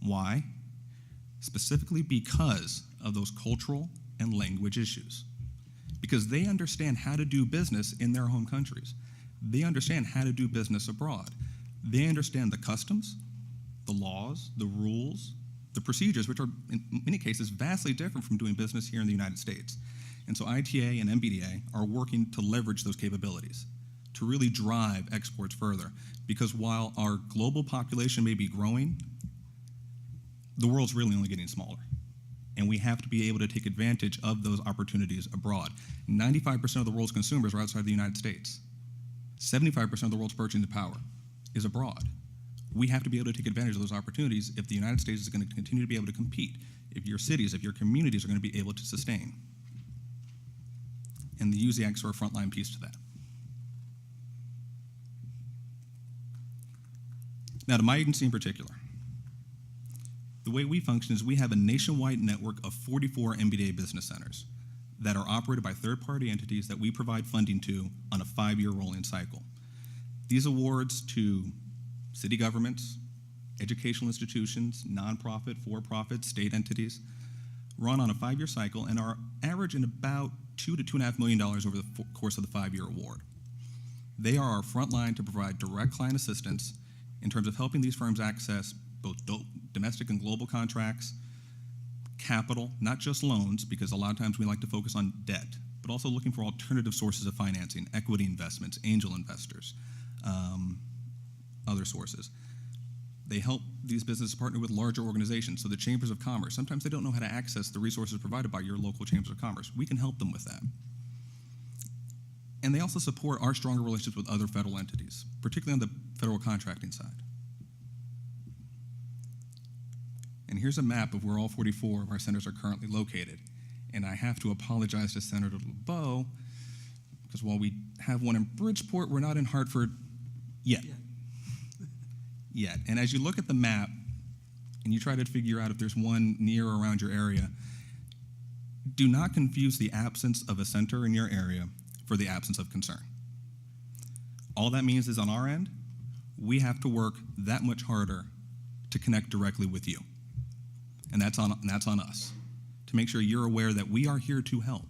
Why? Specifically because of those cultural and language issues. Because they understand how to do business in their home countries. They understand how to do business abroad. They understand the customs, the laws, the rules, the procedures, which are in many cases vastly different from doing business here in the United States. And so ITA and MBDA are working to leverage those capabilities to really drive exports further. Because while our global population may be growing, the world's really only getting smaller. And we have to be able to take advantage of those opportunities abroad. 95% of the world's consumers are outside the United States. 75% of the world's purchasing power is abroad. We have to be able to take advantage of those opportunities if the United States is going to continue to be able to compete if your cities, if your communities are going to be able to sustain. And the USE Act's our frontline piece to that. Now, to my agency in particular, the way we function is we have a nationwide network of 44 MBDA business centers that are operated by third-party entities that we provide funding to on a 5-year rolling cycle. These awards to city governments, educational institutions, nonprofit, for-profit, state entities, run on a 5-year cycle and are averaging about $2 to $2.5 million over the course of the 5-year award. They are our front line to provide direct client assistance in terms of helping these firms access both domestic and global contracts, capital, not just loans, because a lot of times we like to focus on debt, but also looking for alternative sources of financing, equity investments, angel investors, other sources. They help these businesses partner with larger organizations, so the chambers of commerce. Sometimes they don't know how to access the resources provided by your local chambers of commerce. We can help them with that. And they also support our stronger relationships with other federal entities, particularly on the federal contracting side. And here's a map of where all 44 of our centers are currently located. And I have to apologize to Senator LeBeau, because while we have one in Bridgeport, we're not in Hartford yet. Yet. And as you look at the map and you try to figure out if there's one near or around your area, do not confuse the absence of a center in your area for the absence of concern. All that means is on our end, we have to work that much harder to connect directly with you. And that's on us, to make sure you're aware that we are here to help.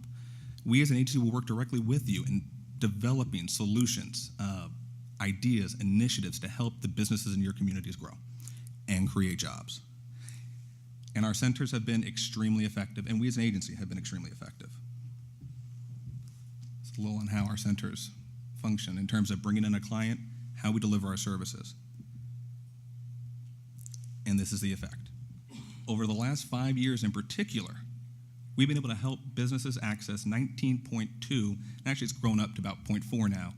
We as an agency will work directly with you in developing solutions, ideas, initiatives to help the businesses in your communities grow and create jobs. And our centers have been extremely effective, and we as an agency have been extremely effective. It's a little on how our centers function in terms of bringing in a client, how we deliver our services. And this is the effect. Over the last 5 years in particular, we've been able to help businesses access 19.2, actually it's grown up to about 0.4 now,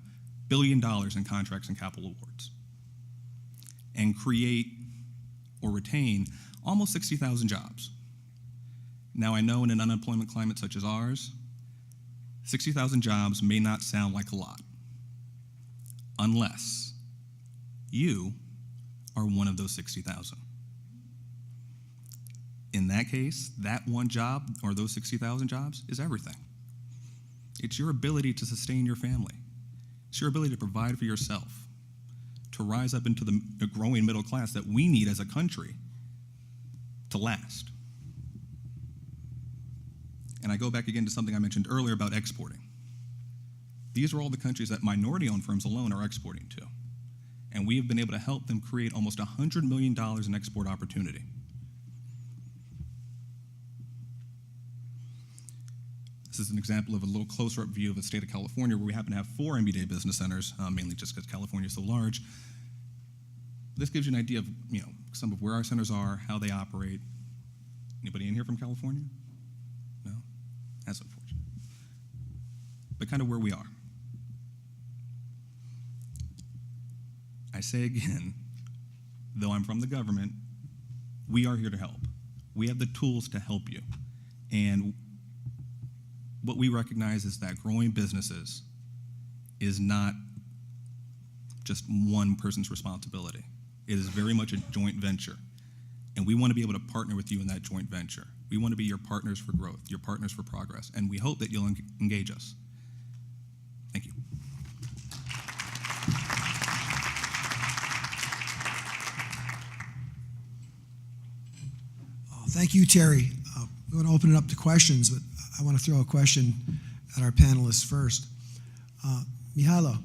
$1 billion in contracts and capital awards, and create or retain almost 60,000 jobs. Now I know in an unemployment climate such as ours, 60,000 jobs may not sound like a lot, unless you are one of those 60,000. In that case, that one job or those 60,000 jobs is everything. It's your ability to sustain your family. It's your ability to provide for yourself, to rise up into the growing middle class that we need as a country to last. And I go back again to something I mentioned earlier about exporting. These are all the countries that minority-owned firms alone are exporting to. And we have been able to help them create almost $100 million in export opportunity. This is an example of a little closer-up view of the state of California, where we happen to have 4 MBDA business centers, mainly just because California is so large. This gives you an idea of, some of where our centers are, how they operate. Anybody in here from California? No? That's unfortunate. But kind of where we are. I say again, though I'm from the government, we are here to help. We have the tools to help you. And what we recognize is that growing businesses is not just one person's responsibility. It is very much a joint venture. And we want to be able to partner with you in that joint venture. We want to be your partners for growth, your partners for progress, and we hope that you'll engage us. Thank you. Thank you, Terry. We're going to open it up to questions, but I want to throw a question at our panelists first. Mihailo,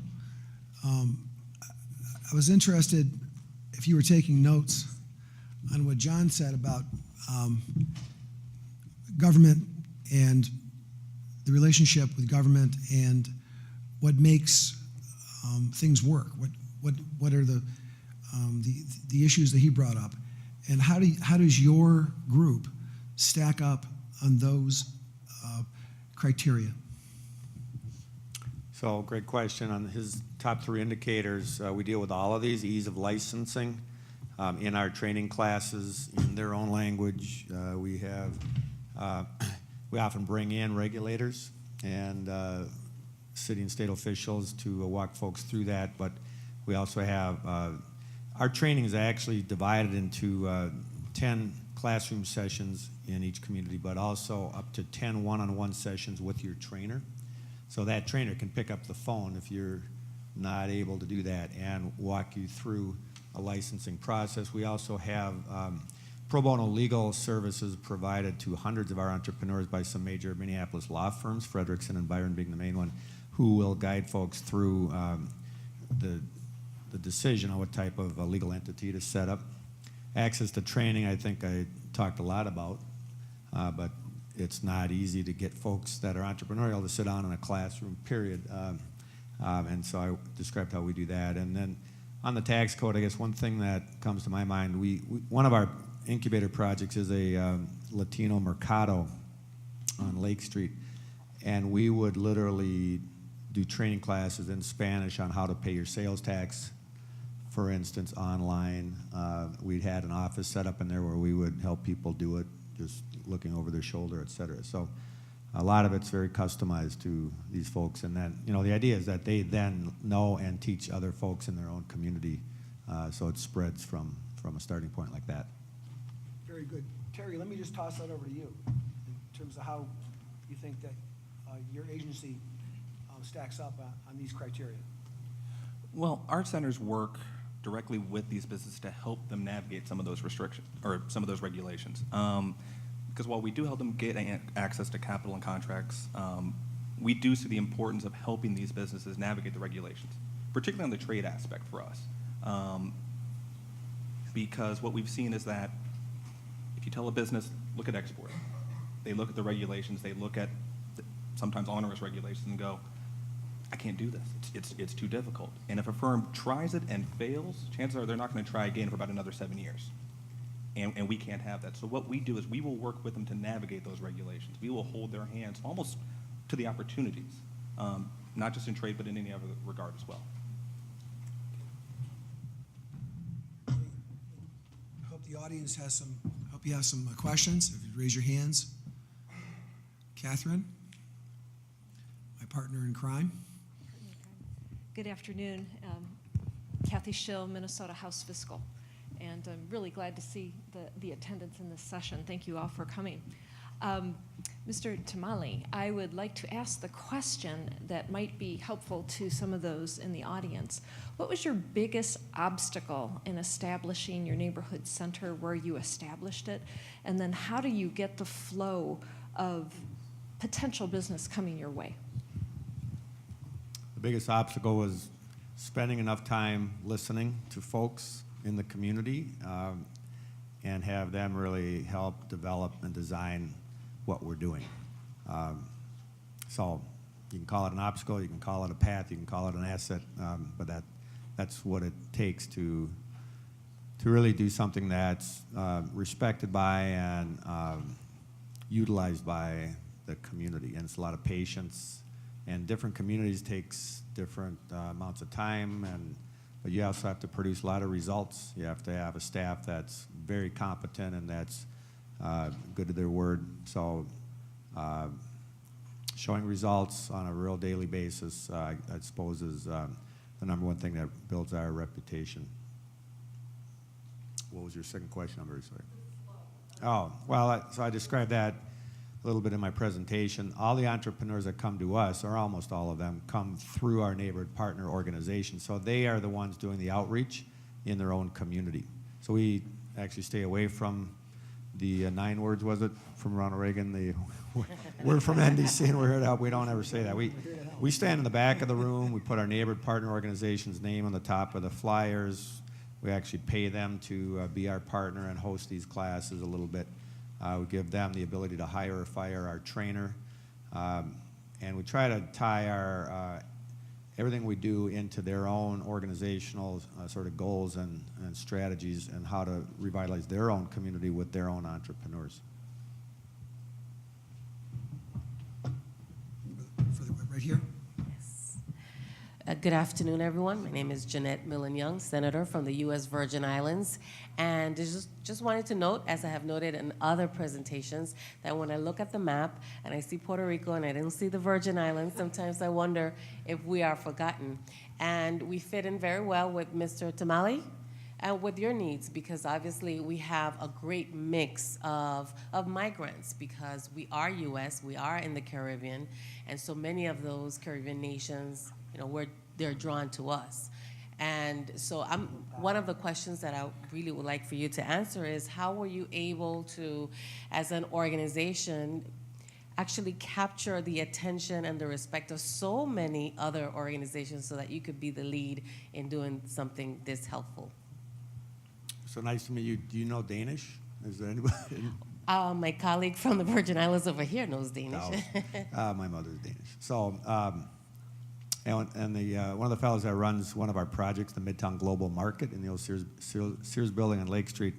I was interested if you were taking notes on what John said about government and the relationship with government and what makes things work. What are the issues that he brought up, and how does your group stack up on those criteria? So, great question. On his top 3 indicators, we deal with all of these: ease of licensing, in our training classes in their own language. We often bring in regulators and city and state officials to walk folks through that, but we also have, our training is actually divided into 10 classroom sessions in each community, but also up to 10 one-on-one sessions with your trainer. So that trainer can pick up the phone if you're not able to do that and walk you through a licensing process. We also have pro bono legal services provided to hundreds of our entrepreneurs by some major Minneapolis law firms, Frederickson and Byron being the main one, who will guide folks through the decision on what type of a legal entity to set up. Access to training, I think I talked a lot about, but it's not easy to get folks that are entrepreneurial to sit down in a classroom, period. And so I described how we do that. And then on the tax code, I guess one thing that comes to my mind, one of our incubator projects is a Latino Mercado on Lake Street. And we would literally do training classes in Spanish on how to pay your sales tax, for instance, online. We'd had an office set up in there where we would help people do it, just looking over their shoulder, et cetera. So a lot of it's very customized to these folks. And then, the idea is that they then know and teach other folks in their own community, so it spreads from a starting point like that. Very good. Terry, let me just toss that over to you in terms of how you think that your agency stacks up on these criteria. Well, our centers work directly with these businesses to help them navigate some of those restrictions or some of those regulations. Because while we do help them get access to capital and contracts, we do see the importance of helping these businesses navigate the regulations, particularly on the trade aspect for us. Because what we've seen is that if you tell a business, look at export, they look at the regulations, they look at sometimes onerous regulations and go, I can't do this. It's too difficult. And if a firm tries it and fails, chances are they're not going to try again for about another 7 years. And we can't have that. So what we do is we will work with them to navigate those regulations. We will hold their hands almost to the opportunities, not just in trade, but in any other regard as well. I hope the audience has hope you have some questions. If you raise your hands. Catherine, my partner in crime. Good afternoon. Kathy Schill, Minnesota House Fiscal. And I'm really glad to see the attendance in this session. Thank you all for coming. Mr. Tamale, I would like to ask the question that might be helpful to some of those in the audience. What was your biggest obstacle in establishing your neighborhood center where you established it? And then how do you get the flow of potential business coming your way? The biggest obstacle was spending enough time listening to folks in the community and have them really help develop and design what we're doing. So you can call it an obstacle, you can call it a path, you can call it an asset, but that's what it takes to really do something that's respected by and utilized by the community. And it's a lot of patience, and different communities takes different amounts of time, but you also have to produce a lot of results. You have to have a staff that's very competent and that's good to their word. So showing results on a real daily basis, I suppose, is the number one thing that builds our reputation. What was your second question? I'm very sorry. Oh, well, so I described that a little bit in my presentation. All the entrepreneurs that come to us, or almost all of them, come through our neighborhood partner organization. So they are the ones doing the outreach in their own community. So we actually stay away from the 9 words, was it, from Ronald Reagan? We're from NDC and we're here to help. We don't ever say that. We stand in the back of the room. We put our neighborhood partner organization's name on the top of the flyers. We actually pay them to be our partner and host these classes a little bit. We give them the ability to hire or fire our trainer. And we try to tie our everything we do into their own organizational sort of goals and strategies and how to revitalize their own community with their own entrepreneurs. Right here. Yes. Good afternoon, everyone. My name is Jeanette Millen-Young, Senator from the U.S. Virgin Islands. And just wanted to note, as I have noted in other presentations, that when I look at the map and I see Puerto Rico and I didn't see the Virgin Islands, sometimes I wonder if we are forgotten. And we fit in very well with Mr. Tamale and with your needs, because obviously we have a great mix of migrants, because we are U.S., we are in the Caribbean, and so many of those Caribbean nations, they're drawn to us. And so one of the questions that I really would like for you to answer is, how were you able to, as an organization, actually capture the attention and the respect of so many other organizations so that you could be the lead in doing something this helpful? So nice to meet you. Do you know Danish? Is there anybody? My colleague from the Virgin Islands over here knows Danish. My mother's Danish. So, one of the fellows that runs one of our projects, the Midtown Global Market in the old Sears building on Lake Street,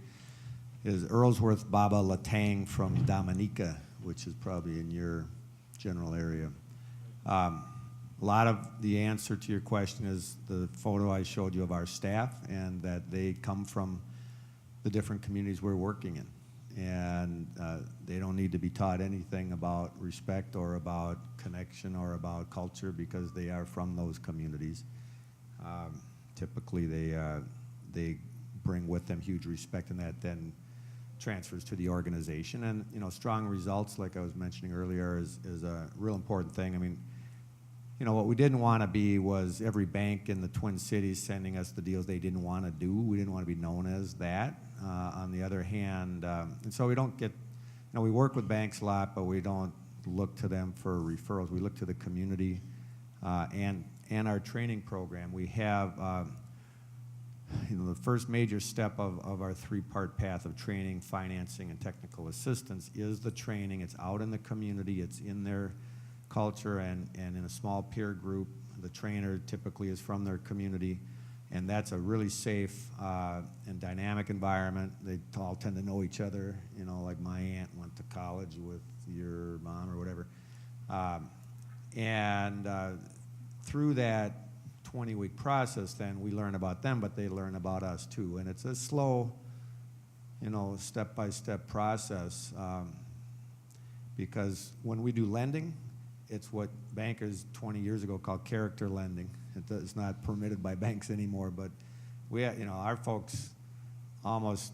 is Earlsworth Baba Latang from Dominica, which is probably in your general area. A lot of the answer to your question is the photo I showed you of our staff, and that they come from the different communities we're working in. And they don't need to be taught anything about respect or about connection or about culture, because they are from those communities. Typically, they bring with them huge respect, and that then transfers to the organization. And strong results, like I was mentioning earlier, is a real important thing. I mean, what we didn't want to be was every bank in the Twin Cities sending us the deals they didn't want to do. We didn't want to be known as that. On the other hand, and so we don't get, we work with banks a lot, but we don't look to them for referrals. We look to the community and our training program. We have, the first major step of our three-part path of training, financing, and technical assistance is the training. It's out in the community. It's in their culture and in a small peer group. The trainer typically is from their community, and that's a really safe and dynamic environment. They all tend to know each other, like my aunt went to college with your mom or whatever. Through that 20-week process, then we learn about them, but they learn about us too. And it's a slow, step-by-step process, because when we do lending, it's what bankers 20 years ago called character lending. It's not permitted by banks anymore, but our folks almost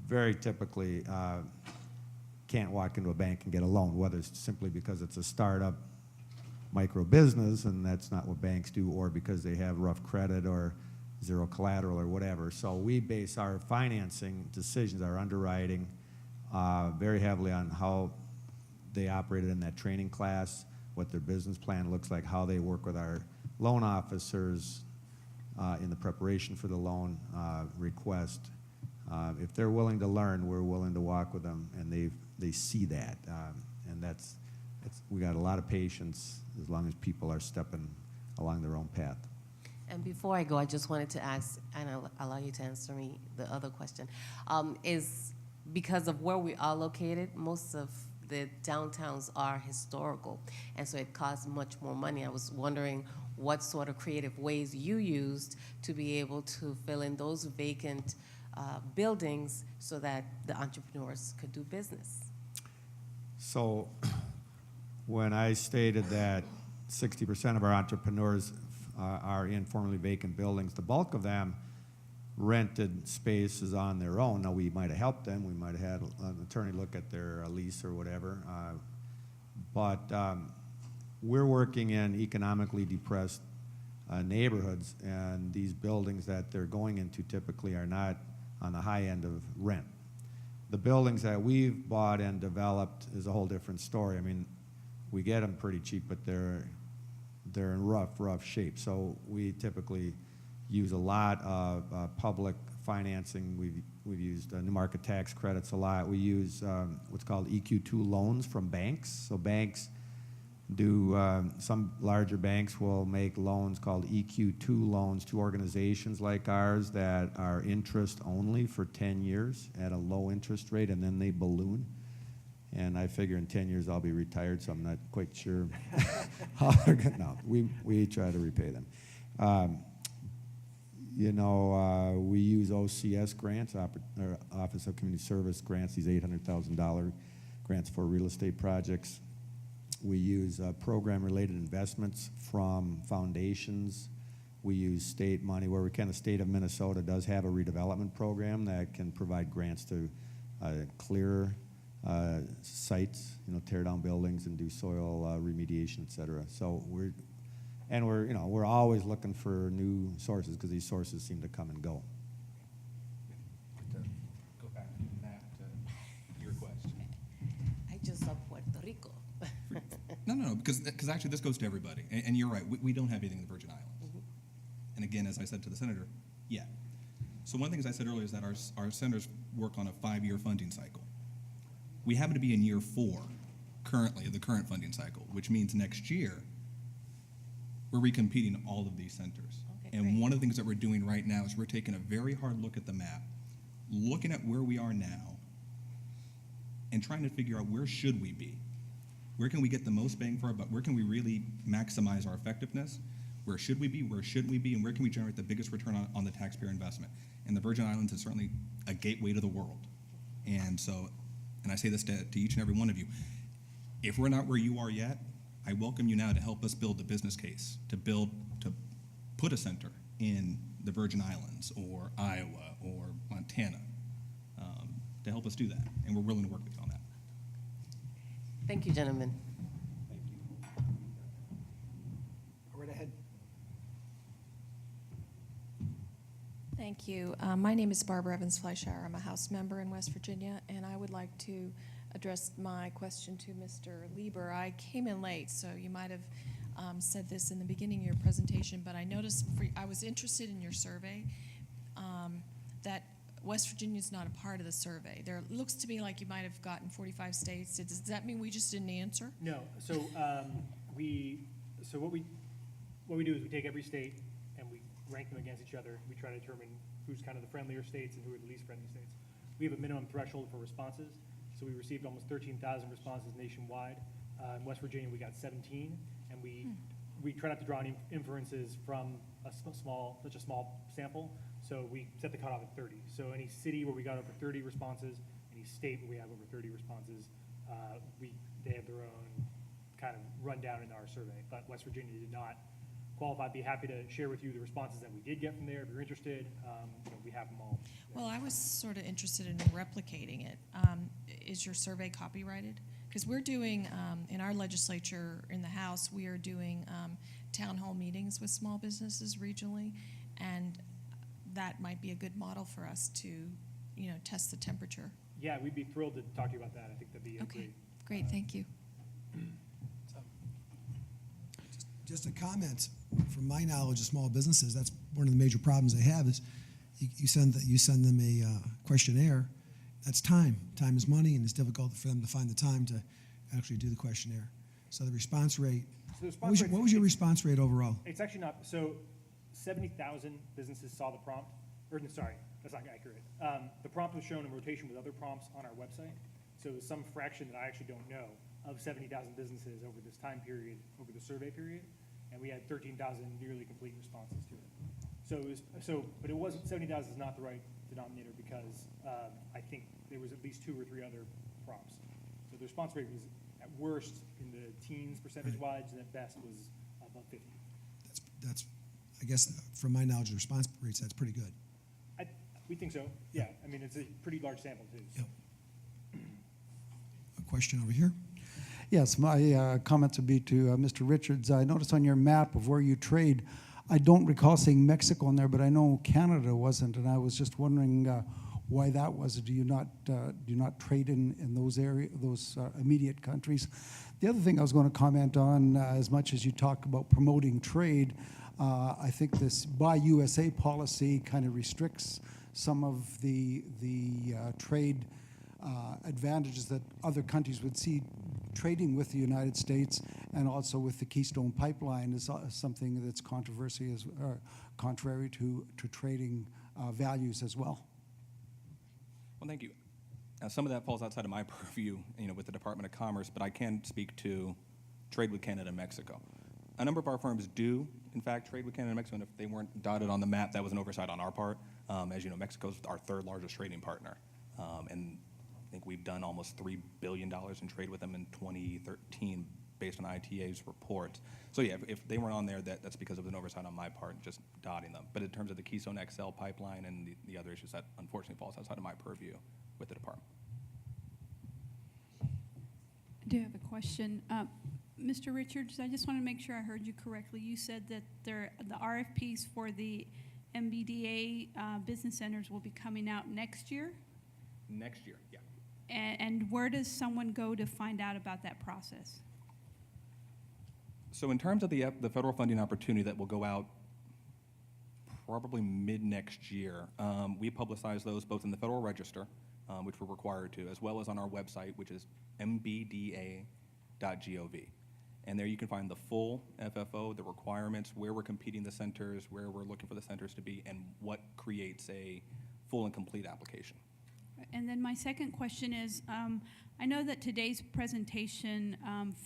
very typically can't walk into a bank and get a loan, whether it's simply because it's a startup micro business and that's not what banks do, or because they have rough credit or zero collateral or whatever. So we base our financing decisions, our underwriting, very heavily on how they operated in that training class, what their business plan looks like, how they work with our loan officers in the preparation for the loan request. If they're willing to learn, we're willing to walk with them, and they see that. And we got a lot of patience as long as people are stepping along their own path. And before I go, I just wanted to ask, and I'll allow you to answer me the other question, is because of where we are located, most of the downtowns are historical, and so it costs much more money. I was wondering what sort of creative ways you used to be able to fill in those vacant buildings so that the entrepreneurs could do business. So when I stated that 60% of our entrepreneurs are in formerly vacant buildings, the bulk of them rented spaces on their own. Now, we might have helped them. We might have had an attorney look at their lease or whatever. But we're working in economically depressed neighborhoods, and these buildings that they're going into typically are not on the high end of rent. The buildings that we've bought and developed is a whole different story. I mean, we get them pretty cheap, but they're in rough shape. So we typically use a lot of public financing. We've used new market tax credits a lot. We use what's called EQ2 loans from banks. So banks do, some larger banks will make loans called EQ2 loans to organizations like ours that are interest only for 10 years at a low interest rate, and then they balloon. And I figure in 10 years I'll be retired, so I'm not quite sure how they're going to. No, we try to repay them. We use OCS grants, Office of Community Service grants, these $800,000 grants for real estate projects. We use program-related investments from foundations. We use state money where we can. The state of Minnesota does have a redevelopment program that can provide grants to clear sites, tear down buildings and do soil remediation, et cetera. So we're always looking for new sources because these sources seem to come and go. To go back to Matt, to your question. I just saw Puerto Rico. No, because actually this goes to everybody, and you're right. We don't have anything in the Virgin Islands. And again, as I said to the senator, yeah. So one of the things I said earlier is that our senators work on a 5-year funding cycle. We happen to be in year 4 currently of the current funding cycle, which means next year we're recompeting all of these centers. Okay, And great. one of the things that we're doing right now is we're taking a very hard look at the map, looking at where we are now, and trying to figure out where should we be. Where can we get the most bang for our buck? Where can we really maximize our effectiveness? Where should we be? Where shouldn't we be? And where can we generate the biggest return on the taxpayer investment? And the Virgin Islands is certainly a gateway to the world. And so, and I say this to each and every one of you, if we're not where you are yet, I welcome you now to help us build the business case, to put a center in the Virgin Islands or Iowa or Montana, to help us do that. And we're willing to work with you on that. Thank you, gentlemen. Go right ahead. Thank you. My name is Barbara Evans Fleischauer. I'm a House member in West Virginia, and I would like to address my question to Mr. Lieber. I came in late, so you might have said this in the beginning of your presentation, but I noticed, I was interested in your survey, that West Virginia is not a part of the survey. There looks to me like you might have gotten 45 states. Does that mean we just didn't answer? No, so what we do is we take every state and we rank them against each other. We try to determine who's kind of the friendlier states and who are the least friendly states. We have a minimum threshold for responses, so we received almost 13,000 responses nationwide. In West Virginia, we got 17, and we try not to draw any inferences from such a small sample, so we set the cutoff at 30. So any city where we got over 30 responses, any state where we have over 30 responses, they have their own kind of rundown in our survey. But West Virginia did not qualify. I'd be happy to share with you the responses that we did get from there if you're interested. We have them all. Well, I was sort of interested in replicating it. Is your survey copyrighted? Because we're doing, in our legislature, in the House, we are doing town hall meetings with small businesses regionally, and that might be a good model for us to, test the temperature. Yeah, we'd be thrilled to talk to you about that. I think that'd be Okay, great, thank you. Just a comment, from my knowledge of small businesses, that's one of the major problems they have is you send them a questionnaire. That's time. Time is money, and it's difficult for them to find the time to actually do the questionnaire. So the response rate. So the response What was your response rate overall? It's actually not, so 70,000 businesses saw the prompt, or sorry, that's not accurate. The prompt was shown in rotation with other prompts on our website. So it was some fraction that I actually don't know of 70,000 businesses over this time period, over the survey period, and we had 13,000 nearly complete responses to it. But it wasn't, 70,000 is not the right denominator because I think there was at least 2 or 3 other prompts. So the response rate was at worst in the teens percentage-wise, and at best was above 50. That's I guess from my knowledge of response rates, that's pretty good. We think so, yeah. I mean, it's a pretty large sample, too. So. Yep. A question over here? Yes, my comments would be to Mr. Richards. I noticed on your map of where you trade, I don't recall seeing Mexico in there, but I know Canada wasn't, and I was just wondering why that was. Do you not trade in those immediate countries? The other thing I was going to comment on, as much as you talk about promoting trade, I think this Buy USA policy kind of restricts some of the trade advantages that other countries would see trading with the United States, and also with the Keystone Pipeline is something that's contrary to trading values as well. Well, thank you. Now, some of that falls outside of my purview, with the Department of Commerce, but I can speak to trade with Canada and Mexico. A number of our firms do, in fact, trade with Canada and Mexico, and if they weren't dotted on the map, that was an oversight on our part. As you know, Mexico's our third largest trading partner, and I think we've done almost $3 billion in trade with them in 2013, based on ITA's report. So yeah, if they weren't on there, that's because of an oversight on my part, just dotting them. But in terms of the Keystone XL pipeline and the other issues, that unfortunately falls outside of my purview with the department. I do have a question. Mr. Richards, I just want to make sure I heard you correctly. You said that the RFPs for the MBDA business centers will be coming out next year? Next year, yeah. And where does someone go to find out about that process? So in terms of the federal funding opportunity that will go out probably mid-next year, we publicize those both in the Federal Register, which we're required to, as well as on our website, which is mbda.gov. And there you can find the full FFO, the requirements, where we're competing the centers, where we're looking for the centers to be, and what creates a full and complete application. And then my second question is, I know that today's presentation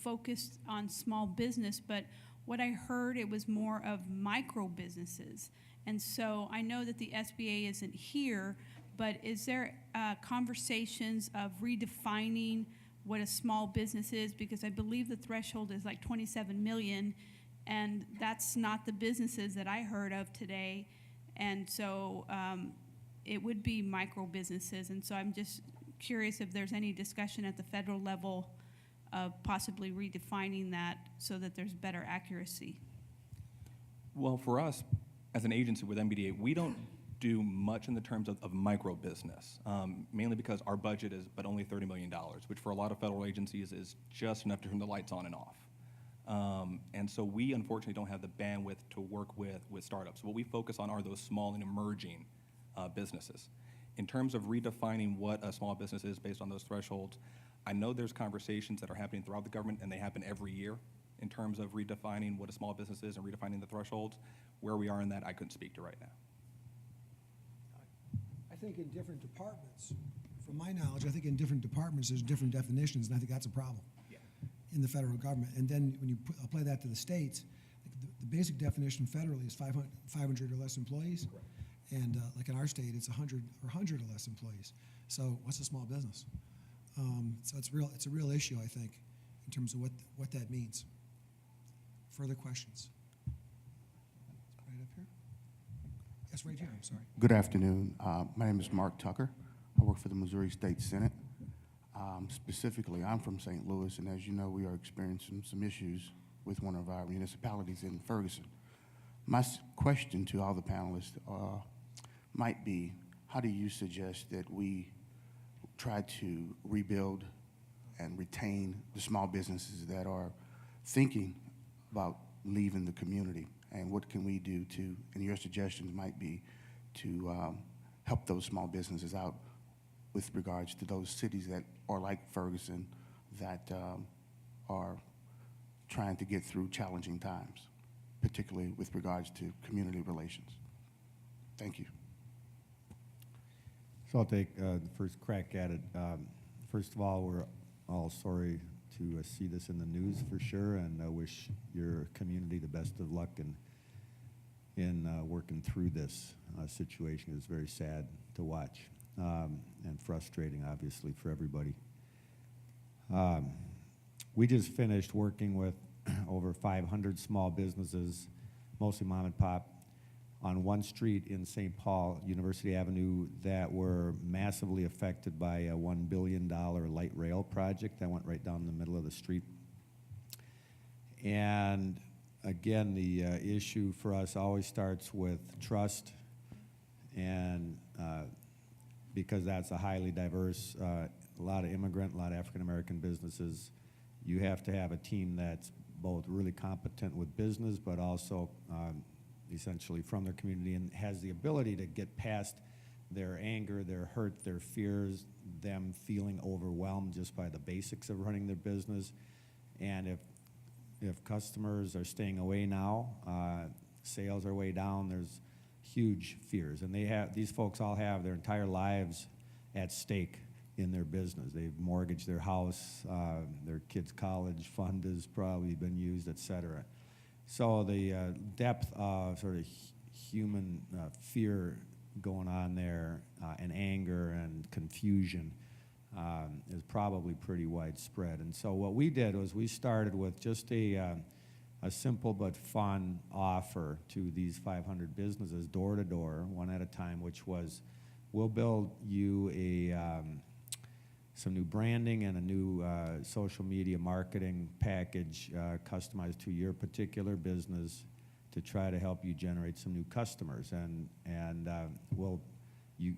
focused on small business, but what I heard, it was more of micro businesses. And so I know that the SBA isn't here, but is there conversations of redefining what a small business is? Because I believe the threshold is like 27 million, and that's not the businesses that I heard of today. And so it would be micro businesses. And so I'm just curious if there's any discussion at the federal level of possibly redefining that so that there's better accuracy. Well, for us, as an agency with MBDA, we don't do much in the terms of micro business, mainly because our budget is but only $30 million, which for a lot of federal agencies is just enough to turn the lights on and off. And so we unfortunately don't have the bandwidth to work with startups. What we focus on are those small and emerging businesses. In terms of redefining what a small business is based on those thresholds, I know there's conversations that are happening throughout the government, and they happen every year in terms of redefining what a small business is and redefining the thresholds. Where we are in that, I couldn't speak to right now. I think in different departments, from my knowledge, I think in different departments, there's different definitions, and I think that's a problem in the federal government. And then when you apply that to the states, the basic definition federally is 500 or less employees. Correct. And like in our state, it's 100 or less employees. So what's a small business? So it's a real issue, I think, in terms of what that means. Further questions? Right up here? Yes, right here, I'm sorry. Good afternoon. My name is Mark Tucker. I work for the Missouri State Senate. Specifically, I'm from St. Louis, and as you know, we are experiencing some issues with one of our municipalities in Ferguson. My question to all the panelists might be, how do you suggest that we try to rebuild and retain the small businesses that are thinking about leaving the community? And what can we do to, and your suggestions might be, to help those small businesses out with regards to those cities that are like Ferguson that are trying to get through challenging times, particularly with regards to community relations. Thank you. So I'll take the first crack at it. First of all, we're all sorry to see this in the news for sure, and I wish your community the best of luck in working through this situation. It's very sad to watch and frustrating, obviously, for everybody. We just finished working with over 500 small businesses, mostly mom and pop, on one street in St. Paul, University Avenue, that were massively affected by a $1 billion light rail project that went right down the middle of the street. And again, the issue for us always starts with trust, and because that's a highly diverse, a lot of immigrant, a lot of African-American businesses, you have to have a team that's both really competent with business, but also essentially from their community, and has the ability to get past their anger, their hurt, their fears, them feeling overwhelmed just by the basics of running their business. And if customers are staying away now, sales are way down, there's huge fears. And these folks all have their entire lives at stake in their business. They've mortgaged their house, their kids' college fund has probably been used, et cetera. So the depth of sort of human fear going on there, and anger and confusion is probably pretty widespread. And so what we did was we started with just a simple but fun offer to these 500 businesses, door to door, one at a time, which was, we'll build you some new branding and a new social media marketing package customized to your particular business to try to help you generate some new customers. And you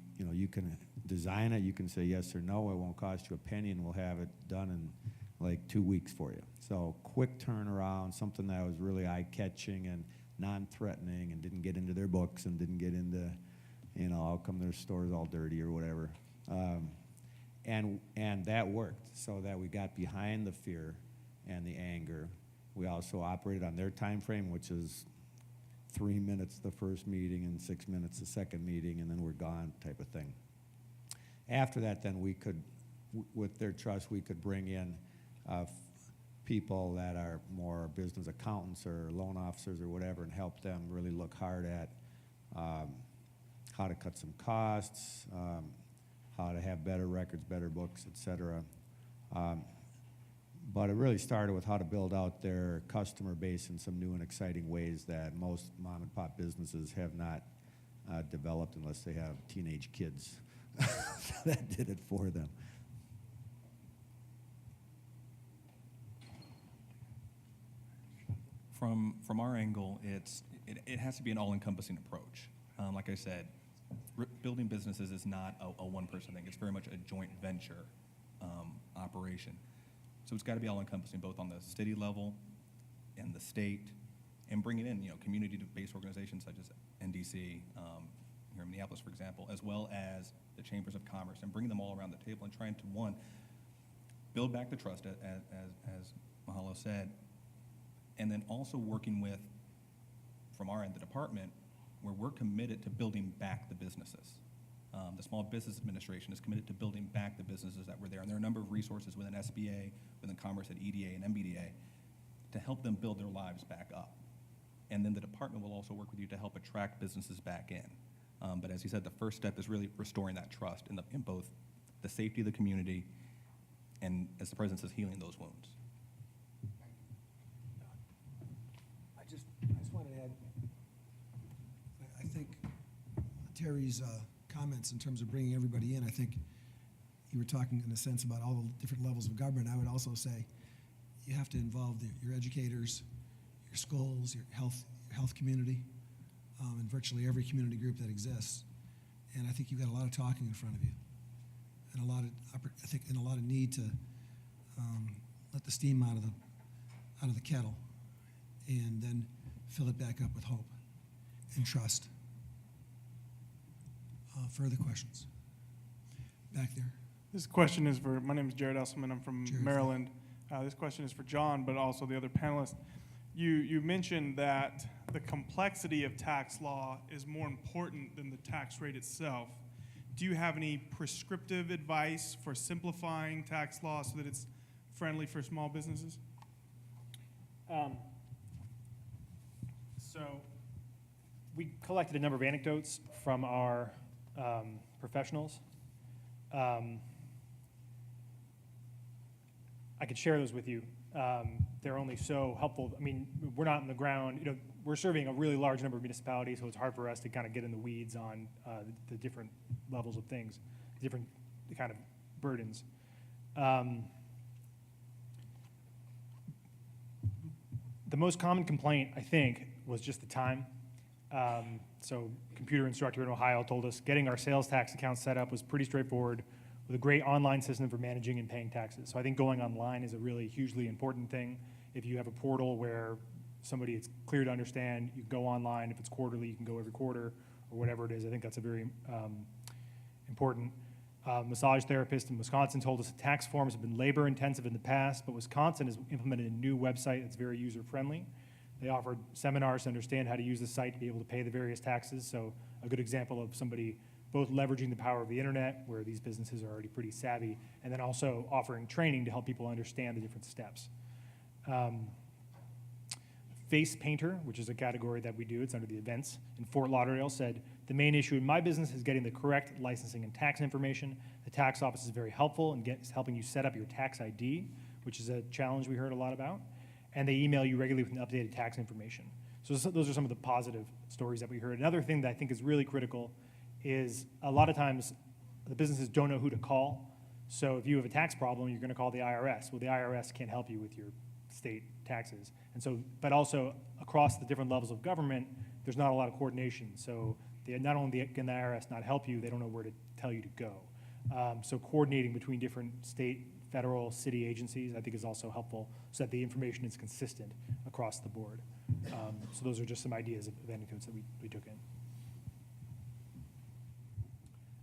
can design it, you can say yes or no, it won't cost you a penny, and we'll have it done in like 2 weeks for you. So quick turnaround, something that was really eye-catching and non-threatening and didn't get into their books and didn't get into, how come their store's all dirty or whatever. And that worked, so that we got behind the fear and the anger. We also operated on their time frame, which is 3 minutes the first meeting and 6 minutes the second meeting, and then we're gone type of thing. After that, then we could, with their trust, we could bring in people that are more business accountants or loan officers or whatever, and help them really look hard at how to cut some costs, how to have better records, better books, et cetera. But it really started with how to build out their customer base in some new and exciting ways that most mom and pop businesses have not developed unless they have teenage kids that did it for them. From our angle, it has to be an all-encompassing approach. Like I said, building businesses is not a one-person thing. It's very much a joint venture operation. So it's got to be all-encompassing, both on the city level and the state, and bringing in community-based organizations such as NDC here in Minneapolis, for example, as well as the chambers of commerce, and bringing them all around the table and trying to, one, build back the trust, as Mahalo said, and then also working with, from our end, the department, where we're committed to building back the businesses. The Small Business Administration is committed to building back the businesses that were there, and there are a number of resources within SBA, within Commerce at EDA and MBDA to help them build their lives back up. And then the department will also work with you to help attract businesses back in. But as you said, the first step is really restoring that trust in both the safety of the community and, as the president says, healing those wounds. I just want to add, I think Terry's comments in terms of bringing everybody in, I think you were talking in a sense about all the different levels of government. I would also say you have to involve your educators, your schools, your health community, and virtually every community group that exists. And I think you've got a lot of talking in front of you, and a lot of need to let the steam out of the kettle, and then fill it back up with hope and trust. Further questions? Back there. This question is for, my name is Jared Esselman, I'm from Jared. Maryland. This question is for John, but also the other panelists. You mentioned that the complexity of tax law is more important than the tax rate itself. Do you have any prescriptive advice for simplifying tax law so that it's friendly for small businesses? So we collected a number of anecdotes from our professionals. I could share those with you. They're only so helpful. I mean, we're not on the ground. We're serving a really large number of municipalities, so it's hard for us to kind of get in the weeds on the different levels of things, different kind of burdens. The most common complaint, I think, was just the time. So computer instructor in Ohio told us getting our sales tax account set up was pretty straightforward with a great online system for managing and paying taxes. So I think going online is a really hugely important thing. If you have a portal where it's clear to understand, you can go online. If it's quarterly, you can go every quarter or whatever it is. I think that's a very important. Massage therapist in Wisconsin told us that tax forms have been labor intensive in the past, but Wisconsin has implemented a new website that's very user friendly. They offered seminars to understand how to use the site to be able to pay the various taxes. So a good example of somebody both leveraging the power of the internet, where these businesses are already pretty savvy, and then also offering training to help people understand the different steps. Face Painter, which is a category that we do, it's under the events, in Fort Lauderdale said, the main issue in my business is getting the correct licensing and tax information. The tax office is very helpful in helping you set up your tax ID, which is a challenge we heard a lot about. And they email you regularly with updated tax information. So those are some of the positive stories that we heard. Another thing that I think is really critical is a lot of times the businesses don't know who to call. So if you have a tax problem, you're gonna call the IRS. Well, the IRS can't help you with your state taxes. And so, but also across the different levels of government, there's not a lot of coordination. So not only can the IRS not help you, they don't know where to tell you to go. So coordinating between different state, federal, city agencies, I think is also helpful so that the information is consistent across the board. So those are just some ideas of anecdotes that we took in.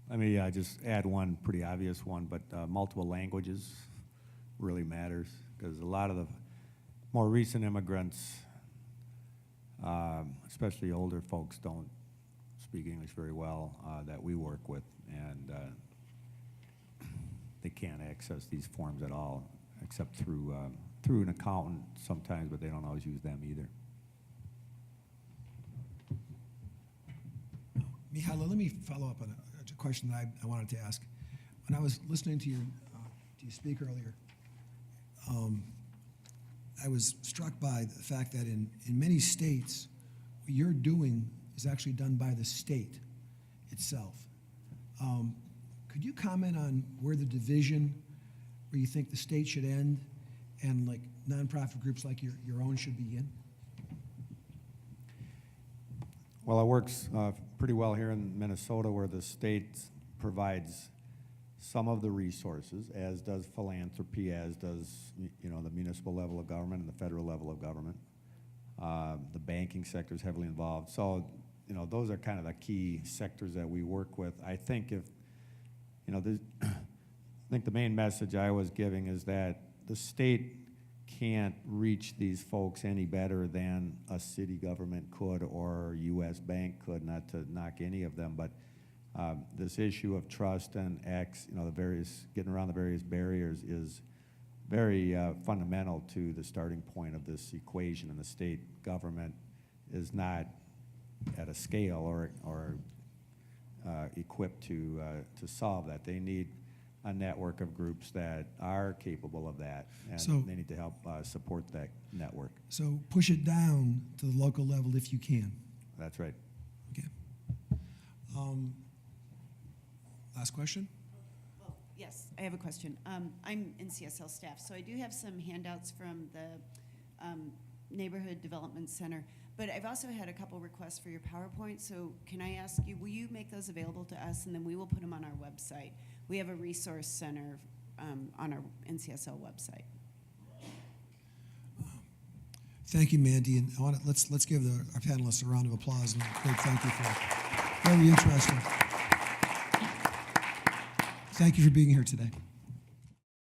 Let me just add one pretty obvious one, but multiple languages really matters, because a lot of the more recent immigrants, especially older folks, don't speak English very well that we work with, and they can't access these forms at all, except through an accountant sometimes, but they don't always use them either. Mihailo, let me follow up on a question that I wanted to ask. When I was listening to you speak earlier, I was struck by the fact that in many states, what you're doing is actually done by the state itself. Could you comment on where the division, where you think the state should end, and like nonprofit groups like your own should begin? Well, it works pretty well here in Minnesota, where the state provides some of the resources, as does philanthropy, as does the municipal level of government and the federal level of government. The banking sector is heavily involved. So, those are kind of the key sectors that we work with. I think I think the main message I was giving is that the state can't reach these folks any better than a city government could or U.S. Bank could, not to knock any of them, but this issue of trust and getting around the various barriers is very fundamental to the starting point of this equation, and the state government is not at a scale or equipped to solve that. They need a network of groups that are capable of that, and So- they need to help support that network. So push it down to the local level if you can. That's right. Okay. Last question? Well, yes, I have a question. I'm NCSL staff, so I do have some handouts from the Neighborhood Development Center, but I've also had a couple requests for your PowerPoint, so can I ask you, will you make those available to us, and then we will put them on our website? We have a resource center on our NCSL website. Thank you, Mandy, and let's give our panelists a round of applause and a great thank you for very interesting. Thank you for being here today.